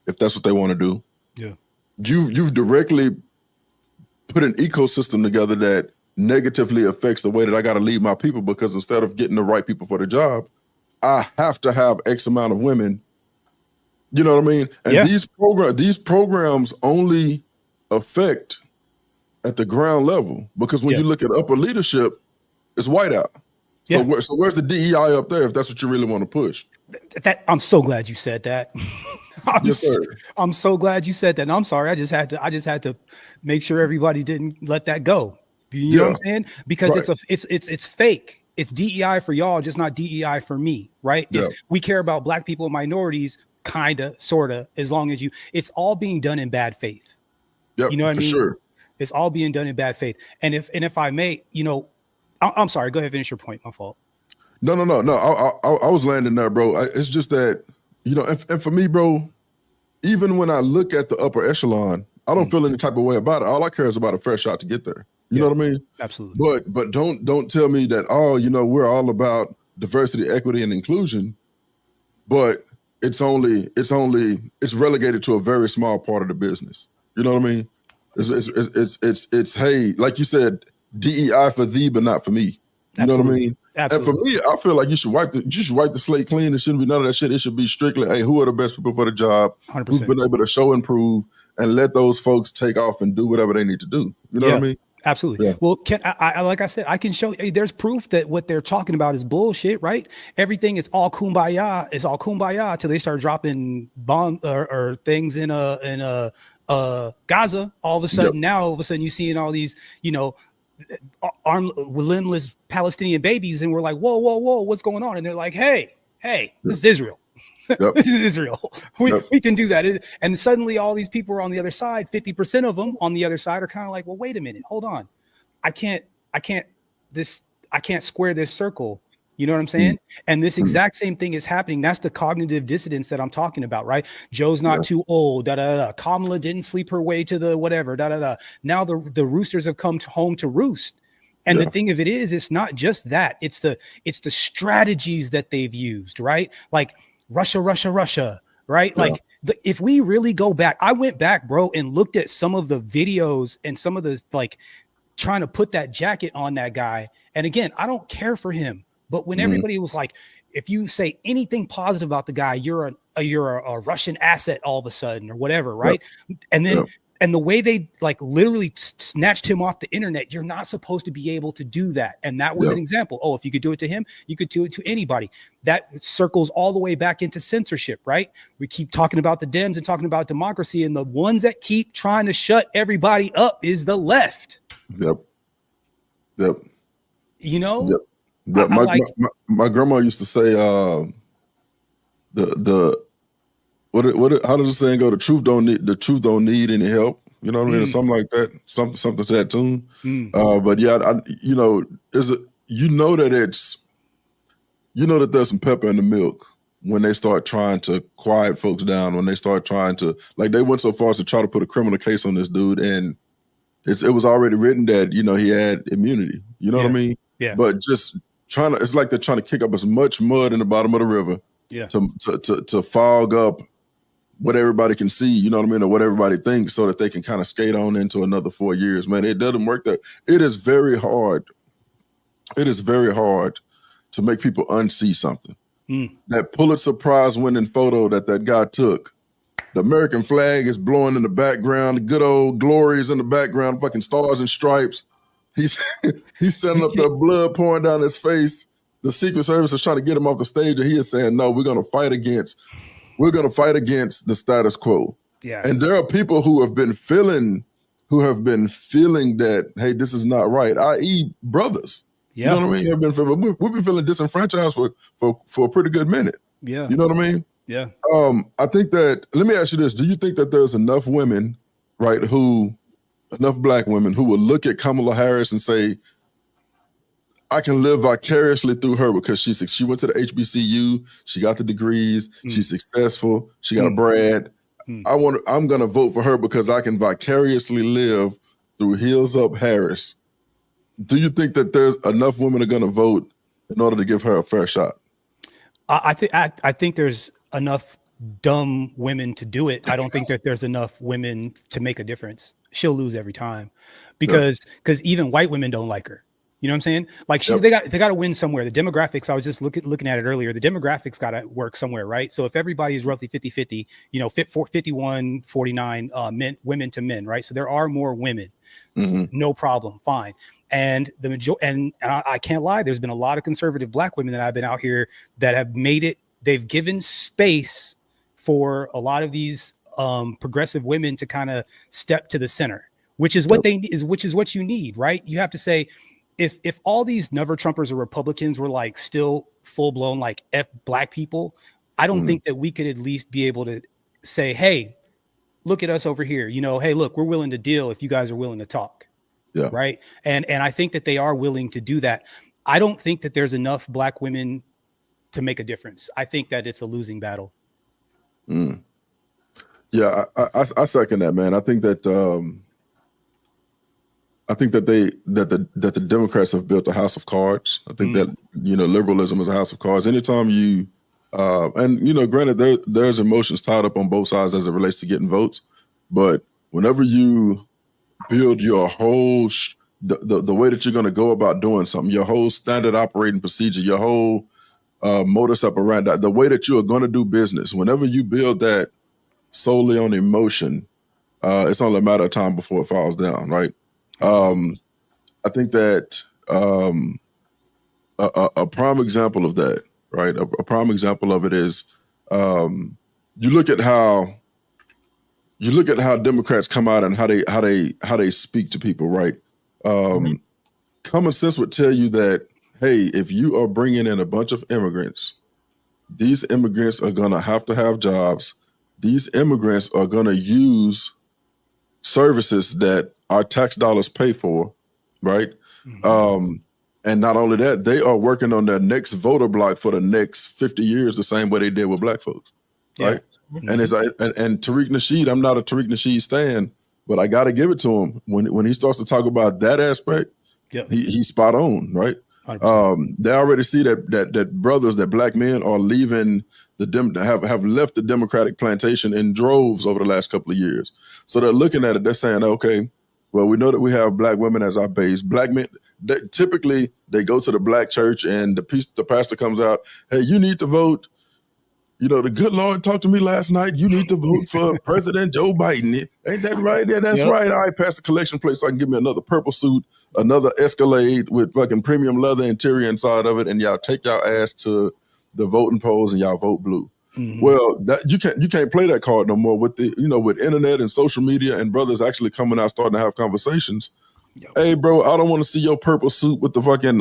Speaker 2: if that's what they want to do.
Speaker 8: Yeah.
Speaker 2: You've directly put an ecosystem together that negatively affects the way that I got to lead my people, because instead of getting the right people for the job, I have to have X amount of women. You know what I mean? And these programs only affect at the ground level, because when you look at upper leadership, it's white out. So, where's the DEI up there if that's what you really want to push?
Speaker 8: I'm so glad you said that.
Speaker 2: Yes, sir.
Speaker 8: I'm so glad you said that. And I'm sorry, I just had to make sure everybody didn't let that go. You know what I'm saying? Because it's fake. It's DEI for y'all, just not DEI for me, right? We care about black people and minorities, kinda, sorta, as long as it's all being done in bad faith.
Speaker 2: Yep,
Speaker 8: you know what I mean?
Speaker 2: Sure.
Speaker 8: It's all being done in bad faith. And if I may, I'm sorry, go ahead, finish your point. My fault.
Speaker 2: No. I was landing there, bro. It's just that, and for me, bro, even when I look at the upper echelon, I don't feel any type of way about it. All I care is about a fair shot to get there. You know what I mean?
Speaker 8: Absolutely.
Speaker 2: But don't tell me that, we're all about diversity, equity, and inclusion, but it's relegated to a very small part of the business. You know what I mean? It's hey, like you said, DEI for thee, but not for me. You know what I mean? Absolutely. And for me, I feel like you should wipe the slate clean. It shouldn't be none of that shit. It should be strictly, hey, who are the best people for the job?
Speaker 8: 100%.
Speaker 2: Who's been able to show and prove, and let those folks take off and do whatever they need to do. You know what I mean?
Speaker 8: Absolutely. Yeah. Well, I like I said, I can show you. There's proof that what they're talking about is bullshit, right? Everything is all kumbaya. It's all kumbaya till they start dropping bomb or things in Gaza. All of a sudden, now all of a sudden, you're seeing all these, relentless Palestinian babies, and we're like, whoa, what's going on? And they're like, hey, this is Israel. This is Israel. We can do that. And suddenly all these people are on the other side. 50% of them on the other side are kind of like, well, wait a minute, hold on. I can't square this circle. You know what I'm saying? And this exact same thing is happening. That's the cognitive dissonance that I'm talking about, right? Joe's not too old. Kamala didn't sleep her way to the whatever. Now the roosters have come home to roost. And the thing of it is, it's not just that. It's the strategies that they've used, right? Like Russia, right? Like if we really go back, I went back, bro, and looked at some of the videos and some of the trying to put that jacket on that guy. And again, I don't care for him. But when everybody was like, if you say anything positive about the guy, you're a Russian asset all of a sudden or whatever, right? And then and the way they literally snatched him off the internet, you're not supposed to be able to do that. And that was an example. Oh, if you could do it to him, you could do it to anybody. That circles all the way back into censorship, right? We keep talking about the Dems and talking about democracy, and the ones that keep trying to shut everybody up is the left.
Speaker 2: My grandma used to say, how does the saying go? The truth don't need any help. You know what I mean? Or something like that. Something to that tune. But yeah, that there's some pepper in the milk when they start trying to quiet folks down, when they start trying to, they went so far as to try to put a criminal case on this dude, and it was already written that, he had immunity. You know what I mean?
Speaker 8: Yeah.
Speaker 2: But just it's like they're trying to kick up as much mud in the bottom of the river to fog up what everybody can see, you know what I mean, or what everybody thinks, so that they can kind of skate on into another 4 years. Man, it doesn't work that. It is very hard. It is very hard to make people unsee something. That Pulitzer Prize winning photo that guy took, the American flag is blowing in the background, the good old glory is in the background, fucking stars and stripes. He's setting up the blood pouring down his face. The Secret Service is trying to get him off the stage, and he is saying, no, we're going to fight against the status quo.
Speaker 8: Yeah.
Speaker 2: And there are people who have been feeling that, hey, this is not right, i.e. brothers.
Speaker 8: Yeah.
Speaker 2: You know what I mean? We've been feeling disenfranchised for a pretty good minute.
Speaker 8: Yeah.
Speaker 2: You know what I mean?
Speaker 8: Yeah.
Speaker 2: I think that, let me ask you this. Do you think that there's enough women, right, enough black women who will look at Kamala Harris and say, I can live vicariously through her because she went to the HBCU, she got the degrees, she's successful, she got a Brad. I'm gonna vote for her because I can vicariously live through Heels Up Harris. Do you think that there's enough women are gonna vote in order to give her a fair shot?
Speaker 8: I think there's enough dumb women to do it. I don't think that there's enough women to make a difference. She'll lose every time because even white women don't like her. You know what I'm saying? Like they got to win somewhere. The demographics, I was just looking at it earlier. The demographics got to work somewhere, right? So if everybody is roughly 50-50, 51-49 women to men, right? So there are more women. No problem, fine. And the majority, and I can't lie, there's been a lot of conservative black women that I've been out here that have made it. They've given space for a lot of these progressive women to kind of step to the center, which is what which is what you need, right? You have to say, if all these never Trumpers or Republicans were like still full blown like F black people, I don't think that we could at least be able to say, hey, look at us over here. Hey, look, we're willing to deal if you guys are willing to talk. Yeah. Right. And I think that they are willing to do that. I don't think that there's enough black women to make a difference. I think that it's a losing battle.
Speaker 2: Yeah, I second that, man. I think that the Democrats have built a house of cards. I think that liberalism is a house of cards. Anytime you granted there's emotions tied up on both sides as it relates to getting votes, but whenever you build your whole the way that you're going to go about doing something, your whole standard operating procedure, your whole modus operandi, the way that you are going to do business, whenever you build that solely on emotion, it's only a matter of time before it falls down, right? I think that a prime example of that, right? A prime example of it is you look at how Democrats come out and how they speak to people, right? Common sense would tell you that, hey, if you are bringing in a bunch of immigrants, these immigrants are going to have jobs. These immigrants are going to use services that our tax dollars pay for, right? And not only that, they are working on their next voter block for the next 50 years, the same way they did with black folks, right? And it's and Tariq Nasheed, I'm not a Tariq Nasheed stan, but I got to give it to him when he starts to talk about that aspect. He's spot on, right? They already see that brothers, that black men are leaving have left the Democratic plantation in droves over the last couple of years. So they're looking at it, they're saying, okay, well, we know that we have black women as our base. Black men, typically they go to the black church and the pastor comes out, hey, you need to vote. The good Lord talked to me last night. You need to vote for President Joe Biden. Ain't that right? Yeah, that's right. All right, pass the collection plate so I can give me another purple suit, another Escalade with fucking premium leather interior inside of it, and y'all take y'all ass to the voting polls and y'all vote blue. Well, that you can't play that card no more with with internet and social media and brothers actually coming out starting to have conversations. Hey, bro, I don't want to see your purple suit with the fucking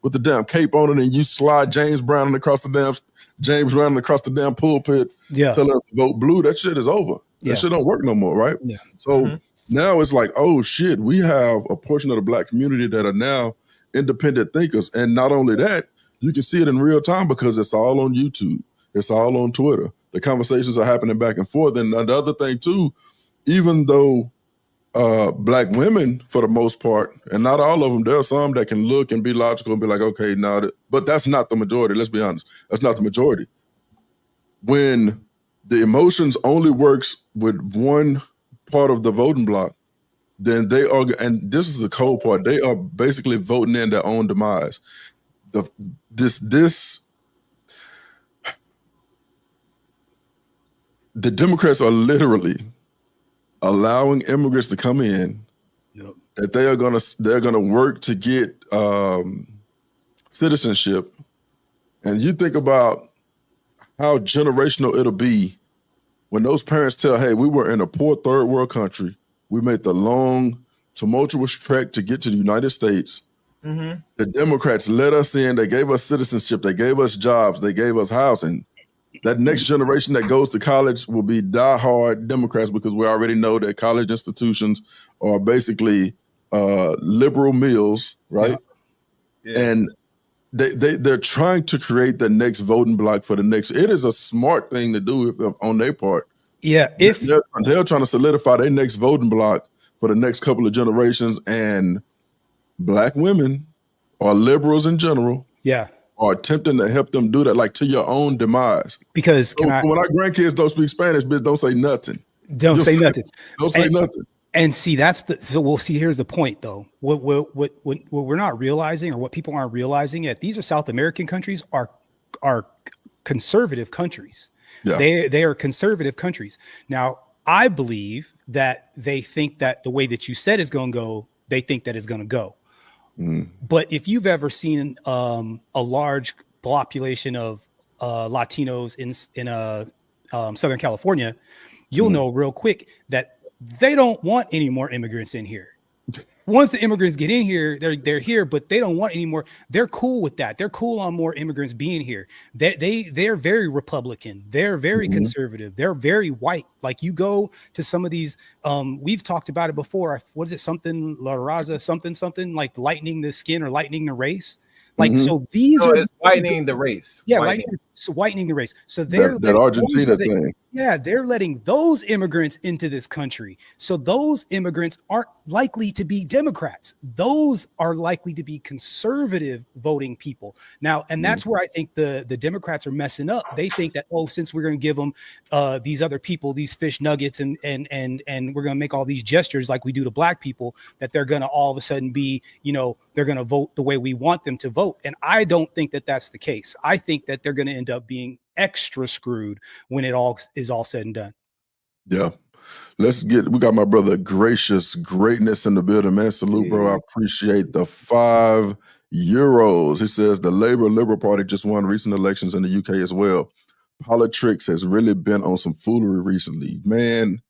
Speaker 2: with the damn cape on it, and you slide James Brown across the damn pulpit, telling us to vote blue. That shit is over. That shit don't work no more, right? So now it's like, oh shit, we have a portion of the black community that are now independent thinkers, and not only that, you can see it in real time because it's all on YouTube, it's all on Twitter. The conversations are happening back and forth, and the other thing too, even though black women for the most part, and not all of them. There are some that can look and be logical and be like, okay, now, but that's not the majority. Let's be honest. That's not the majority. When the emotions only works with one part of the voting block, then they are, and this is the cold part, they are basically voting in their own demise. The Democrats are literally allowing immigrants to come in. Yep. That they're gonna work to get citizenship, and you think about how generational it'll be when those parents tell, "Hey, we were in a poor third world country. We made the long, tumultuous trek to get to the United States. Mm-hmm. The Democrats let us in. They gave us citizenship. They gave us jobs. They gave us housing. That next generation that goes to college will be diehard Democrats because we already know that college institutions are basically liberal mills, right? Yeah. And they're trying to create the next voting block for the next. It is a smart thing to do on their part.
Speaker 8: Yeah,
Speaker 2: if they're trying to solidify their next voting block for the next couple of generations, and black women or liberals in general, are attempting to help them do that, like to your own demise.
Speaker 8: Because
Speaker 2: when our grandkids don't speak Spanish, bitch, don't say nothing.
Speaker 8: Don't say nothing.
Speaker 2: Don't say nothing.
Speaker 8: And see, here's the point though. What we're not realizing, or what people aren't realizing yet, these are South American countries, are conservative countries. Yeah. They are conservative countries. Now, I believe that they think that the way that you said is going to go, they think that it's going to go. Mm. But if you've ever seen a large population of Latinos in Southern California, you'll know real quick that they don't want any more immigrants in here. Once the immigrants get in here, they're here, but they don't want any more. They're cool with that. They're cool on more immigrants being here. They're very Republican. They're very conservative. They're very white. Like you go to some of these, we've talked about it before. What is it? Something La Raza, something like lightening the skin or lightening the race. Like, so these are
Speaker 3: it's whitening the race.
Speaker 8: Yeah, whitening the race. So they're
Speaker 2: that Argentina thing.
Speaker 8: Yeah, they're letting those immigrants into this country. So those immigrants aren't likely to be Democrats. Those are likely to be conservative voting people. Now, and that's where I think the Democrats are messing up. They think that, since we're going to give them these other people, these fish nuggets, and we're going to make all these gestures like we do to black people, that they're going to all of a sudden be, they're going to vote the way we want them to vote. And I don't think that that's the case. I think that they're going to end up being extra screwed when it all is all said and done.
Speaker 2: Yeah. We got my brother Gracious Greatness in the building, man. Salute, bro. I appreciate the €5. He says the Liberal Party just won recent elections in the UK as well. Politics has really been on some foolery recently. Man,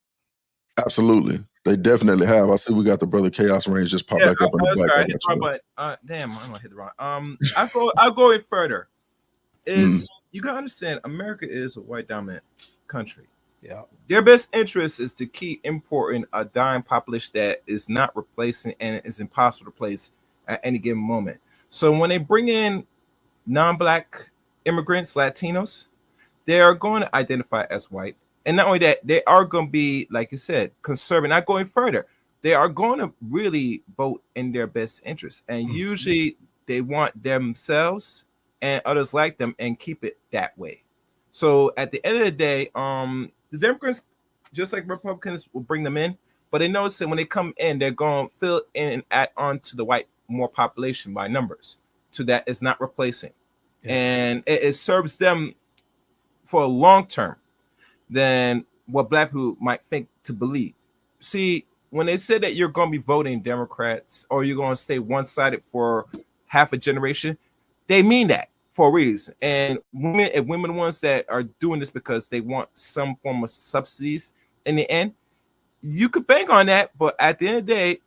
Speaker 2: absolutely. They definitely have. I see we got the brother Chaos Range just pop back up in the back.
Speaker 3: I hit the wrong button. Damn, I'm gonna hit the wrong. I'll go it further. You gotta understand, America is a white dominant country. Yeah. Their best interest is to keep importing a dying population that is not replacing and is impossible to replace at any given moment. So when they bring in non-black immigrants, Latinos, they are going to identify as white. And not only that, they are going to be, like you said, conservative, not going further. They are going to really vote in their best interest. And usually they want themselves and others like them and keep it that way. So at the end of the day, the Democrats, just like Republicans, will bring them in, but they notice that when they come in, they're going to fill in and add on to the white more population by numbers, so that it's not replacing. Yeah. And it serves them for a long term than what black people might think to believe. See, when they say that you're going to be voting Democrats or you're going to stay one-sided for half a generation, they mean that for a reason. And women the ones that are doing this because they want some form of subsidies in the end, you could bank on that, but at the end of the day,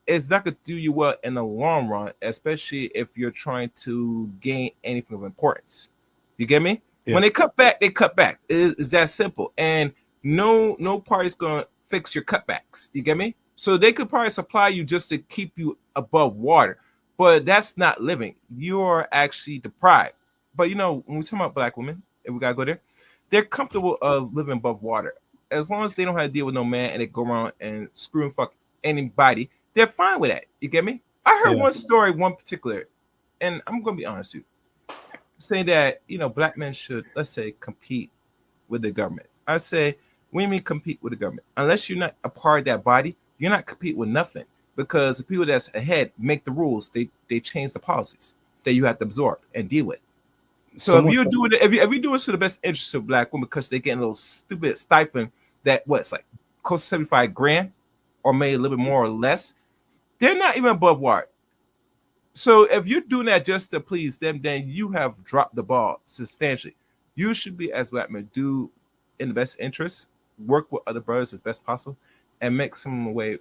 Speaker 3: it's not going to do you well in the long run, especially if you're trying to gain anything of importance. You get me? Yeah. When they cut back, they cut back. It's that simple. And no party's going to fix your cutbacks. You get me? So they could probably supply you just to keep you above water, but that's not living. You're actually deprived. But when we talk about black women, if we gotta go there, they're comfortable of living above water as long as they don't have to deal with no man and they go around and screw and fuck anybody, they're fine with that. You get me? I heard
Speaker 8: Yeah.
Speaker 3: one story, one particular, and I'm gonna be honest with you, saying that black men should, let's say, compete with the government. I say, we mean compete with the government. Unless you're not a part of that body, you're not compete with nothing, because the people that's ahead make the rules. They change the policies that you have to absorb and deal with. So if you're doing it, if you're doing it to the best interest of black women, because they're getting a little stupid stipend that it's like close to 75 grand, or maybe a little bit more or less, they're not even above water. So if you're doing that just to please them, then you have dropped the ball substantially. You should be, as black men, do in the best interest, work with other brothers as best possible, and make some way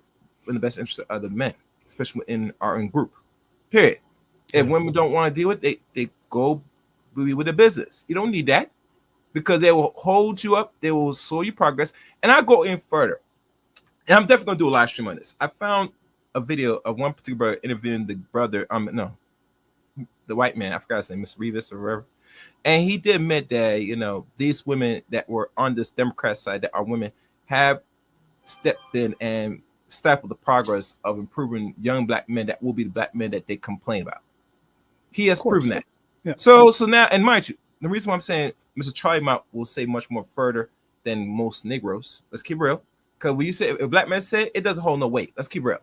Speaker 3: in the best interest of other men, especially in our own group. Period. If women don't want to deal with it, they go be with the business. You don't need that, because they will hold you up, they will slow your progress. And I'll go in further. And I'm definitely gonna do a live stream on this. I found a video of one particular brother interviewing the brother, the white man, I forgot his name, Mr. Rivas or whatever. And he did admit that, these women that were on this Democrat side, that are women, have stepped in and stifled the progress of improving young black men that will be the black men that they complain about. He has proven that.
Speaker 8: Yeah.
Speaker 3: So now, and mind you, the reason why I'm saying Mr. Charlie Mount will say much more further than most Negroes. Let's keep real. Because when you say, if a black man say it doesn't hold no weight. Let's keep real.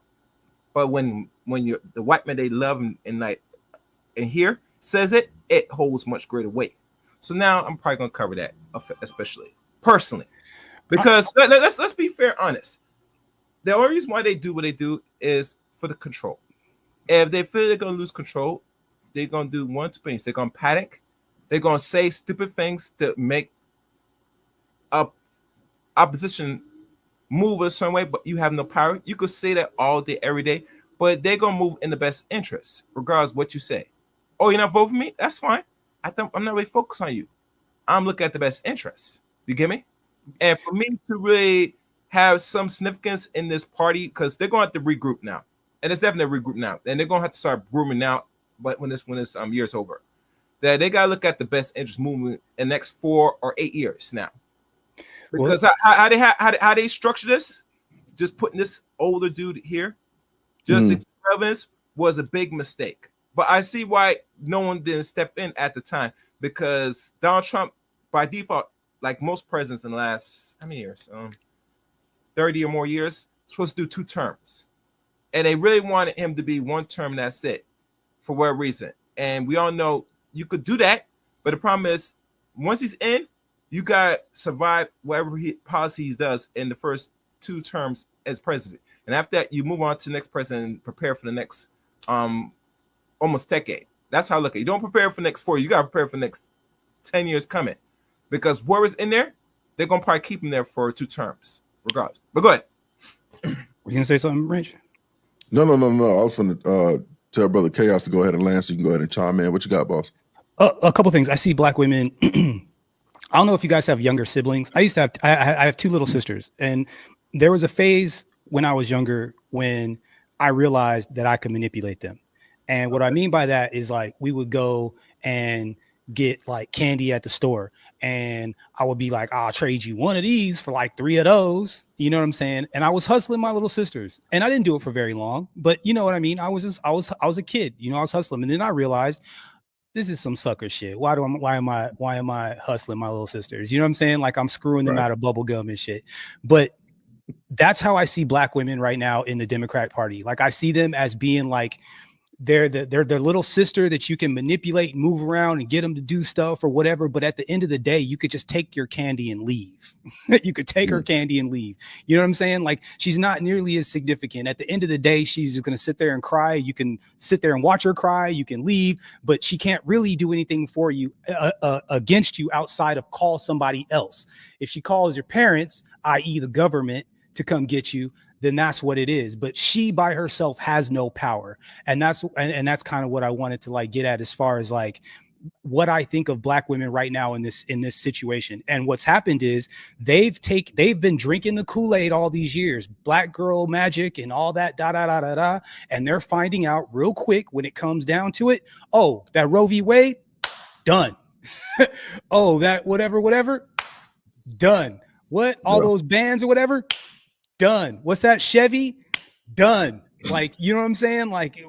Speaker 3: But when you're the white man they love and here says it, it holds much greater weight. So now I'm probably gonna cover that, especially personally, because let's be fair, honest. The only reason why they do what they do is for the control. If they feel they're gonna lose control, they're gonna do one two things. They're gonna panic. They're gonna say stupid things to make opposition move a certain way, but you have no power. You could say that all day, every day, but they're gonna move in the best interest, regardless of what you say. Oh, you're not voting for me? That's fine. I'm not really focused on you. I'm looking at the best interests. You get me? And for me to really have some significance in this party, because they're going to have to regroup now, and it's definitely a regroup now, and they're going to have to start grooming now. But when this year's over, that they got to look at the best interest movement in the next 4 or 8 years now. Because how they structure this, just putting this older dude here, just relevance was a big mistake. But I see why no one didn't step in at the time, because Donald Trump, by default, like most presidents in the last, how many years? 30 or more years, supposed to do 2 terms. And they really wanted him to be 1 term, and that's it, for what reason. And we all know you could do that, but the problem is, once he's in, you got to survive whatever policies he does in the first 2 terms as president. And after that, you move on to the next president and prepare for the next almost decade. That's how I look at it. You don't prepare for the next 4. You got to prepare for the next 10 years coming, because whoever's in there, they're going to probably keep him there for 2 terms, regardless. But go ahead.
Speaker 8: Were you going to say something, Rich?
Speaker 2: No. I was going to tell Brother Chaos to go ahead and land, so you can go ahead and chime in. What you got, boss?
Speaker 8: A couple things. I see black women. I don't know if you guys have younger siblings. I have 2 little sisters, and there was a phase when I was younger when I realized that I could manipulate them. And what I mean by that is, like, we would go and get like candy at the store, and I would be like, I'll trade you 1 of these for like 3 of those. You know what I'm saying? And I was hustling my little sisters, and I didn't do it for very long, but you know what I mean? I was a kid, I was hustling. And then I realized, this is some sucker shit. Why am I hustling my little sisters? You know what I'm saying? Like, I'm screwing them out of bubble gum and shit. But that's how I see black women right now in the Democrat Party. Like, I see them as being like, they're the little sister that you can manipulate and move around and get them to do stuff or whatever. But at the end of the day, you could just take your candy and leave. You could take her candy and leave. You know what I'm saying? Like, she's not nearly as significant. At the end of the day, she's just going to sit there and cry. You can sit there and watch her cry. You can leave, but she can't really do anything for you against you outside of call somebody else. If she calls your parents, i.e. the government, to come get you, then that's what it is. But she by herself has no power. And that's kind of what I wanted to like get at, as far as like what I think of black women right now in this situation. And what's happened is they've been drinking the Kool-Aid all these years, black girl magic and all that, and they're finding out real quick when it comes down to it. Oh, that Roe v. Wade, done. Oh, that whatever, done. What? All those bans or whatever, done. What's that? Chevy, Done. Like, you know what I'm saying? Like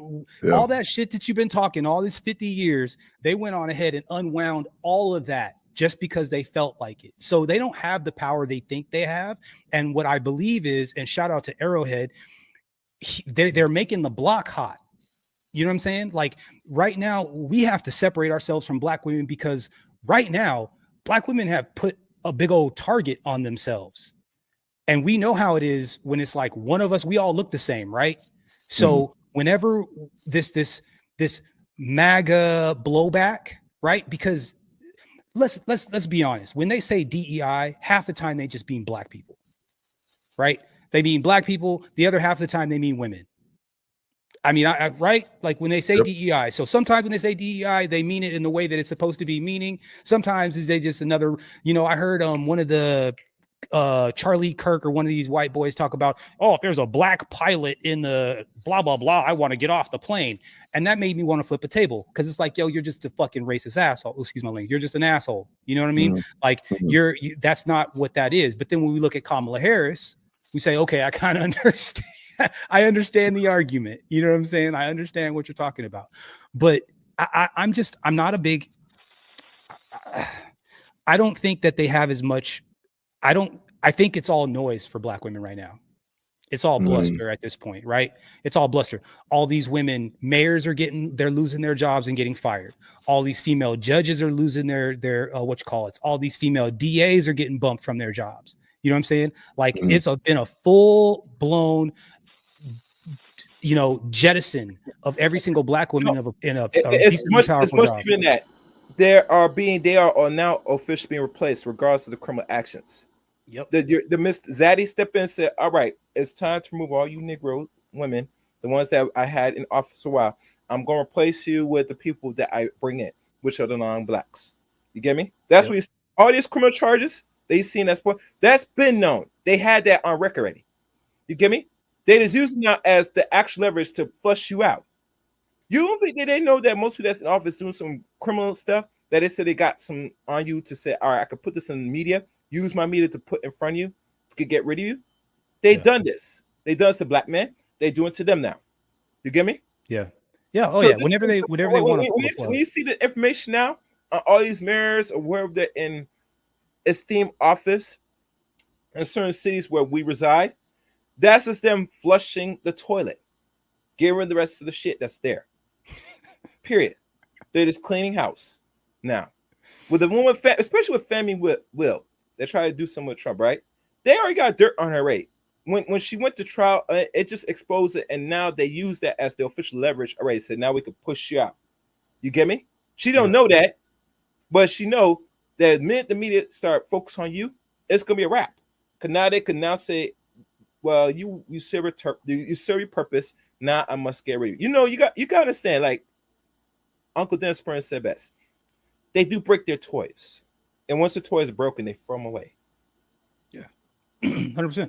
Speaker 8: all that shit that you've been talking all these 50 years, they went on ahead and unwound all of that just because they felt like it. So they don't have the power they think they have. And what I believe is, and shout out to Arrowhead, they're making the block hot. You know what I'm saying? Like right now, we have to separate ourselves from Black women because right now, Black women have put a big old target on themselves. And we know how it is when it's like one of us, we all look the same, right? So whenever this MAGA blowback, right? Because let's be honest, when they say DEI, half the time they just mean Black people, right? They mean Black people. The other half of the time they mean women. I mean, right? Like when they say DEI. So sometimes when they say DEI, they mean it in the way that it's supposed to be meaning. Sometimes is they just another, you know, I heard one of the Charlie Kirk or one of these white boys talk about, oh, if there's a Black pilot in the blah, blah, blah, I want to get off the plane. And that made me want to flip a table because it's like, yo, you're just a fucking racist asshole. Oh, excuse my language. You're just an asshole. You know what I mean? Like that's not what that is. But then when we look at Kamala Harris, we say, okay, I kind of understand. I understand the argument. You know what I'm saying? I understand what you're talking about. But I'm not a big, I don't think that they have as much. I think it's all noise for Black women right now. It's all bluster at this point, right? It's all bluster. All these women, mayors they're losing their jobs and getting fired. All these female judges are losing their all these female DAs are getting bumped from their jobs. You know what I'm saying? Like it's been a full blown, you know, jettison of every single Black woman in a
Speaker 3: it's much even that they are now officially being replaced regardless of the criminal actions.
Speaker 8: Yep.
Speaker 3: The Miss Zaddy stepped in and said, all right, it's time to remove all you Negro women, the ones that I had in office for a while. I'm going to replace you with the people that I bring in, which are the non-Blacks. You get me? That's what all these criminal charges they seen that's been known. They had that on record already. You get me? They just using that as the actual leverage to flush you out. You don't think they know that most people that's in office doing some criminal stuff that they said they got some on you to say, all right, I could put this in the media, use my media to put in front of you to get rid of you. They've done this. They done this to Black men. They do it to them now. You get me?
Speaker 8: Yeah. Yeah. Oh, so yeah. Whenever they want to.
Speaker 3: When you see the information now on all these mayors or wherever they're in esteemed office in certain cities where we reside, that's just them flushing the toilet, getting rid of the rest of the shit that's there. Period. They're just cleaning house now. With a woman, especially with Femi Will, they try to do something with Trump, right? They already got dirt on her, right? When she went to trial, it just exposed it, and now they use that as the official leverage. All right, so now we can push you out. You get me? She don't know that, but she know that the minute the media start focus on you, it's gonna be a wrap. Cause now they can now say, well, you serve your purpose. Now I must get rid of you. You know, you got to understand. Like Uncle Dennis Burns said best, they do break their toys, and once the toys are broken, they throw them away.
Speaker 8: Yeah, 100%.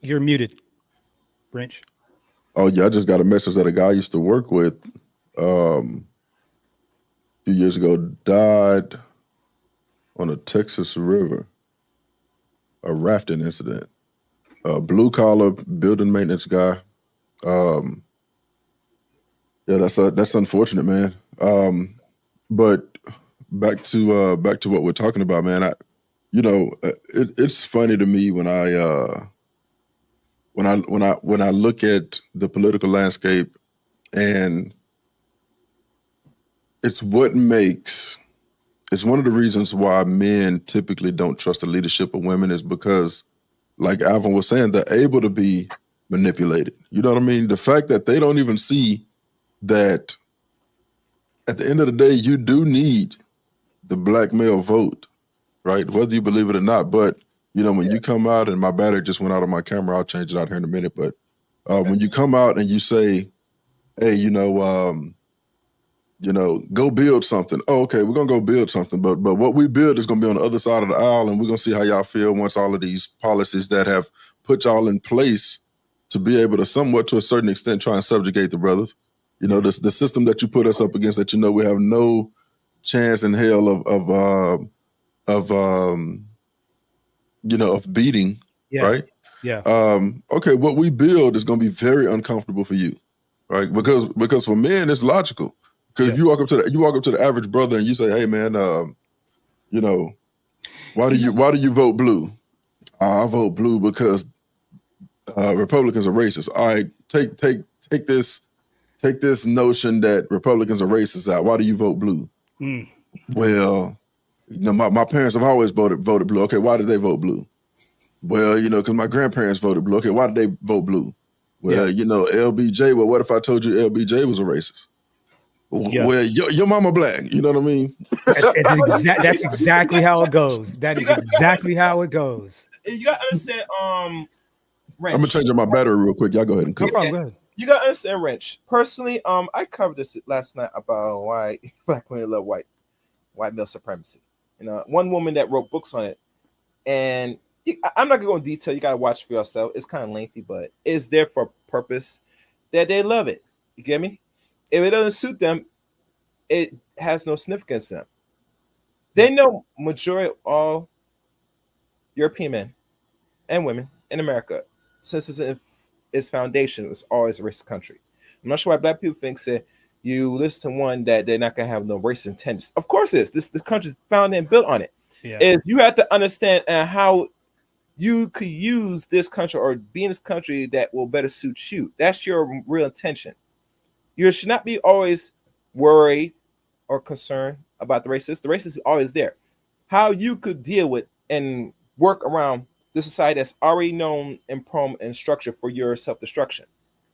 Speaker 8: You're muted, Brinch.
Speaker 2: Oh yeah, I just got a message that a guy I used to work with a few years ago died on a Texas river, a rafting incident. Blue collar building maintenance guy. Yeah, that's unfortunate, man. But back to what we're talking about, man. It's funny to me when I look at the political landscape, and it's one of the reasons why men typically don't trust the leadership of women is because, like Alvin was saying, they're able to be manipulated. You know what I mean? The fact that they don't even see that at the end of the day, you do need the Black male vote, right? Whether you believe it or not. But, you know, when you come out, and my battery just went out on my camera, I'll change it out here in a minute. But when you come out and you say, hey, go build something. Oh, okay, we're gonna go build something, but what we build is gonna be on the other side of the aisle, and we're gonna see how y'all feel once all of these policies that have put y'all in place to be able to somewhat, to a certain extent, try and subjugate the brothers. You know, the system that you put us up against, that we have no chance in hell of beating, right?
Speaker 8: Yeah.
Speaker 2: Okay, what we build is going to be very uncomfortable for you, right? Because for men, it's logical. Because you walk up to the average brother and you say, "Hey, man, you know, why do you vote blue?" I vote blue because Republicans are racist. All right, take this notion that Republicans are racist out. Why do you vote blue? Well, my parents have always voted blue. Okay, why did they vote blue? Well, because my grandparents voted blue. Okay, why did they vote blue? Well, LBJ. Well, what if I told you LBJ was a racist? Well, your mama black. You know what I mean?
Speaker 8: That's exactly how it goes. That is exactly how it goes.
Speaker 3: You gotta understand, Wrench.
Speaker 2: I'm gonna change my battery real quick. Y'all go ahead and cook.
Speaker 8: No problem. Go ahead.
Speaker 3: You gotta understand, Wrench. Personally, I covered this last night about why black women love white male supremacy. One woman that wrote books on it, and I'm not gonna go in detail. You gotta watch for yourself. It's kind of lengthy, but it's there for a purpose that they love it. You get me? If it doesn't suit them, it has no significance to them. They know majority of all European men and women in America, since its foundation, was always a racist country. I'm not sure why black people think that you listen to one that they're not gonna have no racist tendencies. Of course, it is. This country's founded and built on it. Is you have to understand how you could use this country or be in this country that will better suit you. That's your real intention. You should not be always worried or concerned about the racist. The racist is always there. How you could deal with and work around the society that's already known and prone and structured for your self-destruction.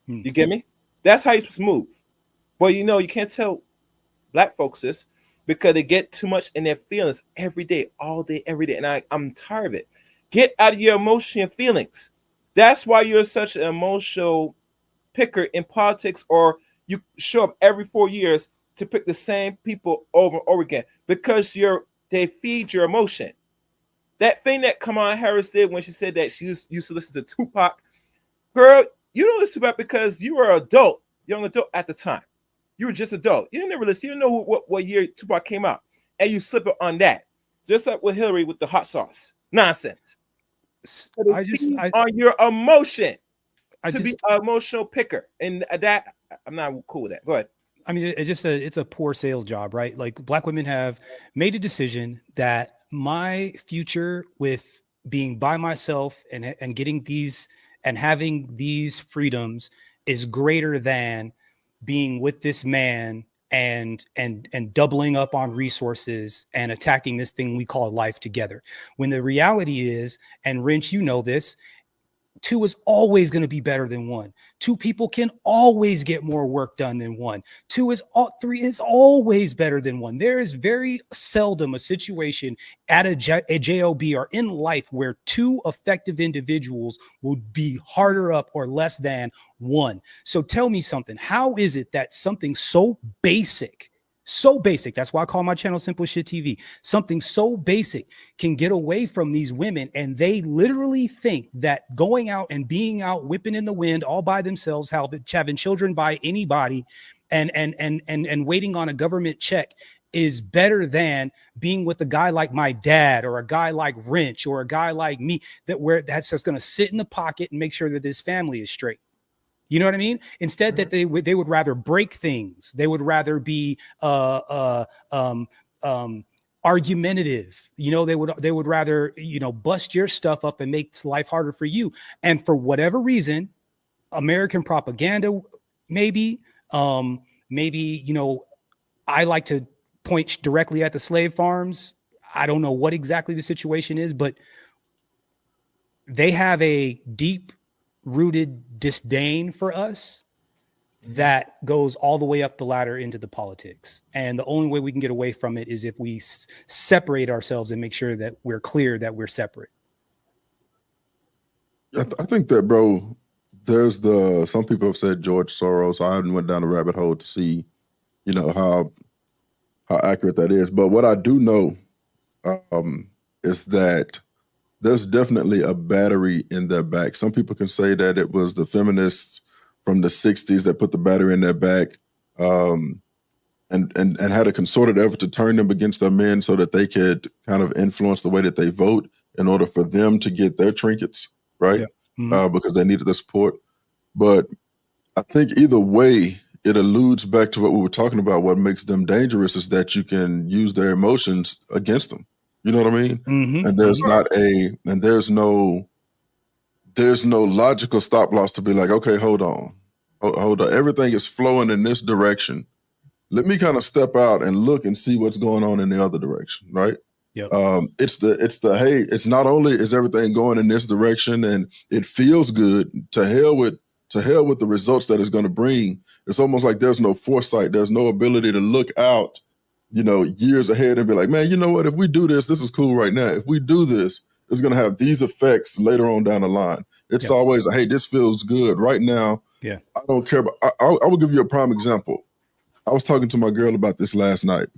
Speaker 3: You get me? That's how you're supposed to move. But you can't tell black folks this because they get too much in their feelings every day, all day, every day. And I'm tired of it. Get out of your emotion and feelings. That's why you're such an emotional picker in politics, or you show up every 4 years to pick the same people over and over again because they feed your emotion. That thing that Kamala Harris did when she said that she used to listen to Tupac, girl, you don't listen to Tupac because you were an adult, young adult at the time. You were just adult. You never listen. You don't know what year Tupac came out, and you slip it on that. Just like with Hillary with the hot sauce nonsense. On your emotion to be an emotional picker, and that I'm not cool with that. Go ahead.
Speaker 8: I mean, it's a poor sales job, right? Like, black women have made a decision that my future with being by myself and getting these and having these freedoms is greater than being with this man and doubling up on resources and attacking this thing we call life together. When the reality is, and Wrench, you know this, two is always going to be better than one. Two people can always get more work done than one. Three is always better than one. There is very seldom a situation at a job or in life where two effective individuals would be harder up or less than one. So tell me something. How is it that something so basic, that's why I call my channel Simple Shit TV, something so basic can get away from these women, and they literally think that going out and being out whipping in the wind all by themselves, having children by anybody and waiting on a government check is better than being with a guy like my dad or a guy like Wrench or a guy like me that's just going to sit in the pocket and make sure that this family is straight. You know what I mean? Instead, that they would rather break things. They would rather be argumentative. They would rather bust your stuff up and make life harder for you. And for whatever reason, American propaganda, maybe I like to point directly at the slave farms. I don't know what exactly the situation is, but they have a deep-rooted disdain for us that goes all the way up the ladder into the politics. And the only way we can get away from it is if we separate ourselves and make sure that we're clear that we're separate.
Speaker 2: I think that, bro, there's some people have said George Soros. I haven't went down the rabbit hole to see, how accurate that is. But what I do know is that there's definitely a battery in their back. Some people can say that it was the feminists from the 60s that put the battery in their back and had a concerted effort to turn them against their men so that they could kind of influence the way that they vote in order for them to get their trinkets, right? because they needed the support. But I think either way, it alludes back to what we were talking about. What makes them dangerous is that you can use their emotions against them. You know what I mean? And there's there's no logical stop loss to be like, okay, hold on. Everything is flowing in this direction. Let me kind of step out and look and see what's going on in the other direction, right?
Speaker 8: Yep.
Speaker 2: It's not only is everything going in this direction and it feels good, to hell with the results that it's going to bring. It's almost like there's no foresight. There's no ability to look out, years ahead and be like, man, you know what? If we do this is cool right now. If we do this, it's going to have these effects later on down the line. It's always, hey, this feels good right now.
Speaker 8: Yeah.
Speaker 2: I don't care. But I will give you a prime example. I was talking to my girl about this last night.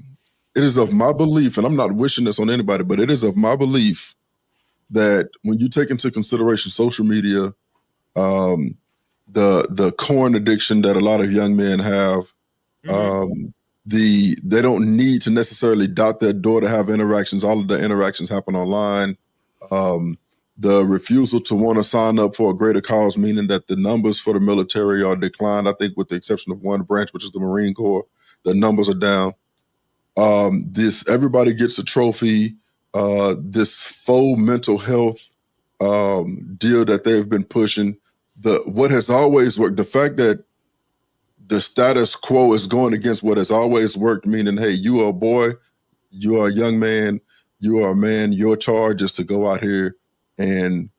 Speaker 2: It is of my belief, and I'm not wishing this on anybody, but it is of my belief that when you take into consideration social media, the corn addiction that a lot of young men have, they don't need to necessarily dot their door to have interactions. All of the interactions happen online. The refusal to want to sign up for a greater cause, meaning that the numbers for the military are declined. I think with the exception of one branch, which is the Marine Corps, the numbers are down. Everybody gets a trophy. This faux mental health deal that they've been pushing. What has always worked, the fact that the status quo is going against what has always worked, meaning, hey, you are a boy, you are a young man, you are a man, your charge is to go out here and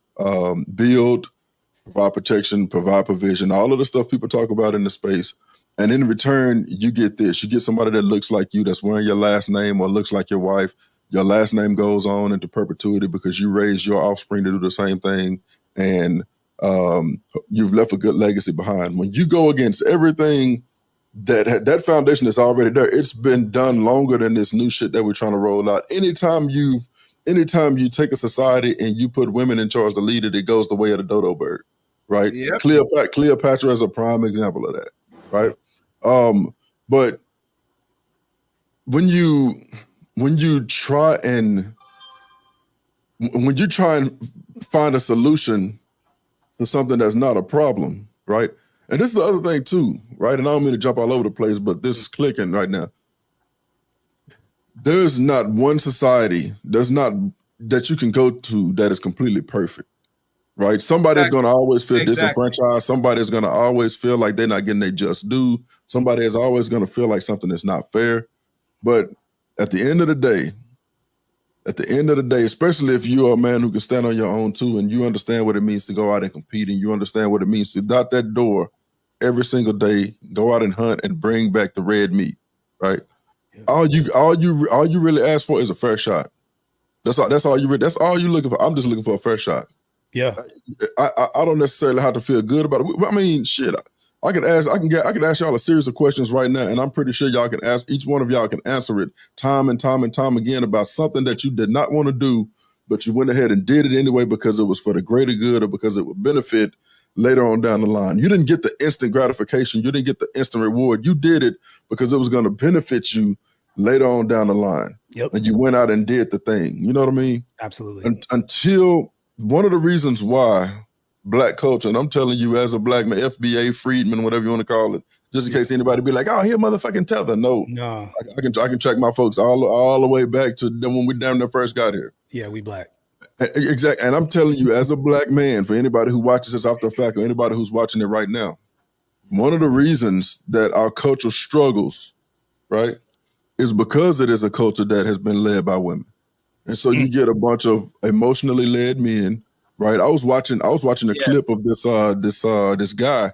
Speaker 2: build, provide protection, provide provision, all of the stuff people talk about in the space. And in return, you get this. You get somebody that looks like you, that's wearing your last name or looks like your wife. Your last name goes on into perpetuity because you raised your offspring to do the same thing. And you've left a good legacy behind. When you go against everything that foundation is already there, it's been done longer than this new shit that we're trying to roll out. Anytime you take a society and you put women in charge to lead it, it goes the way of the dodo bird, right?
Speaker 3: Yep.
Speaker 2: Cleopatra is a prime example of that, right? But when you try and find a solution to something that's not a problem, right? And this is the other thing too, right? And I don't mean to jump all over the place, but this is clicking right now. There's not one society, that you can go to that is completely perfect, right? Somebody's going to always feel disenfranchised. Somebody's going to always feel like they're not getting their just due. Somebody is always going to feel like something is not fair. But at the end of the day, especially if you're a man who can stand on your own too, and you understand what it means to go out and compete, and you understand what it means to dot that door every single day, go out and hunt and bring back the red meat, right? Yeah. All you really ask for is a fair shot. That's all you're looking for. I'm just looking for a fair shot.
Speaker 8: Yeah.
Speaker 2: I don't necessarily have to feel good about it. I mean, shit. I could ask y'all a series of questions right now, and I'm pretty sure y'all can ask, each one of y'all can answer it time and time and time again about something that you did not want to do, but you went ahead and did it anyway because it was for the greater good or because it would benefit later on down the line. You didn't get the instant gratification. You didn't get the instant reward. You did it because it was going to benefit you later on down the line.
Speaker 8: Yep.
Speaker 2: And you went out and did the thing. You know what I mean?
Speaker 8: Absolutely.
Speaker 2: Until one of the reasons why Black culture, and I'm telling you as a Black man, FBA, freedman, whatever you want to call it, just in case anybody be like, oh, here motherfucking tether. No. I can track my folks all the way back to them when we damn near first got here.
Speaker 8: Yeah, we Black.
Speaker 2: Exactly. And I'm telling you, as a Black man, for anybody who watches this after the fact or anybody who's watching it right now, one of the reasons that our culture struggles, right, is because it is a culture that has been led by women. And so you get a bunch of emotionally led men, right? I was watching a clip of this guy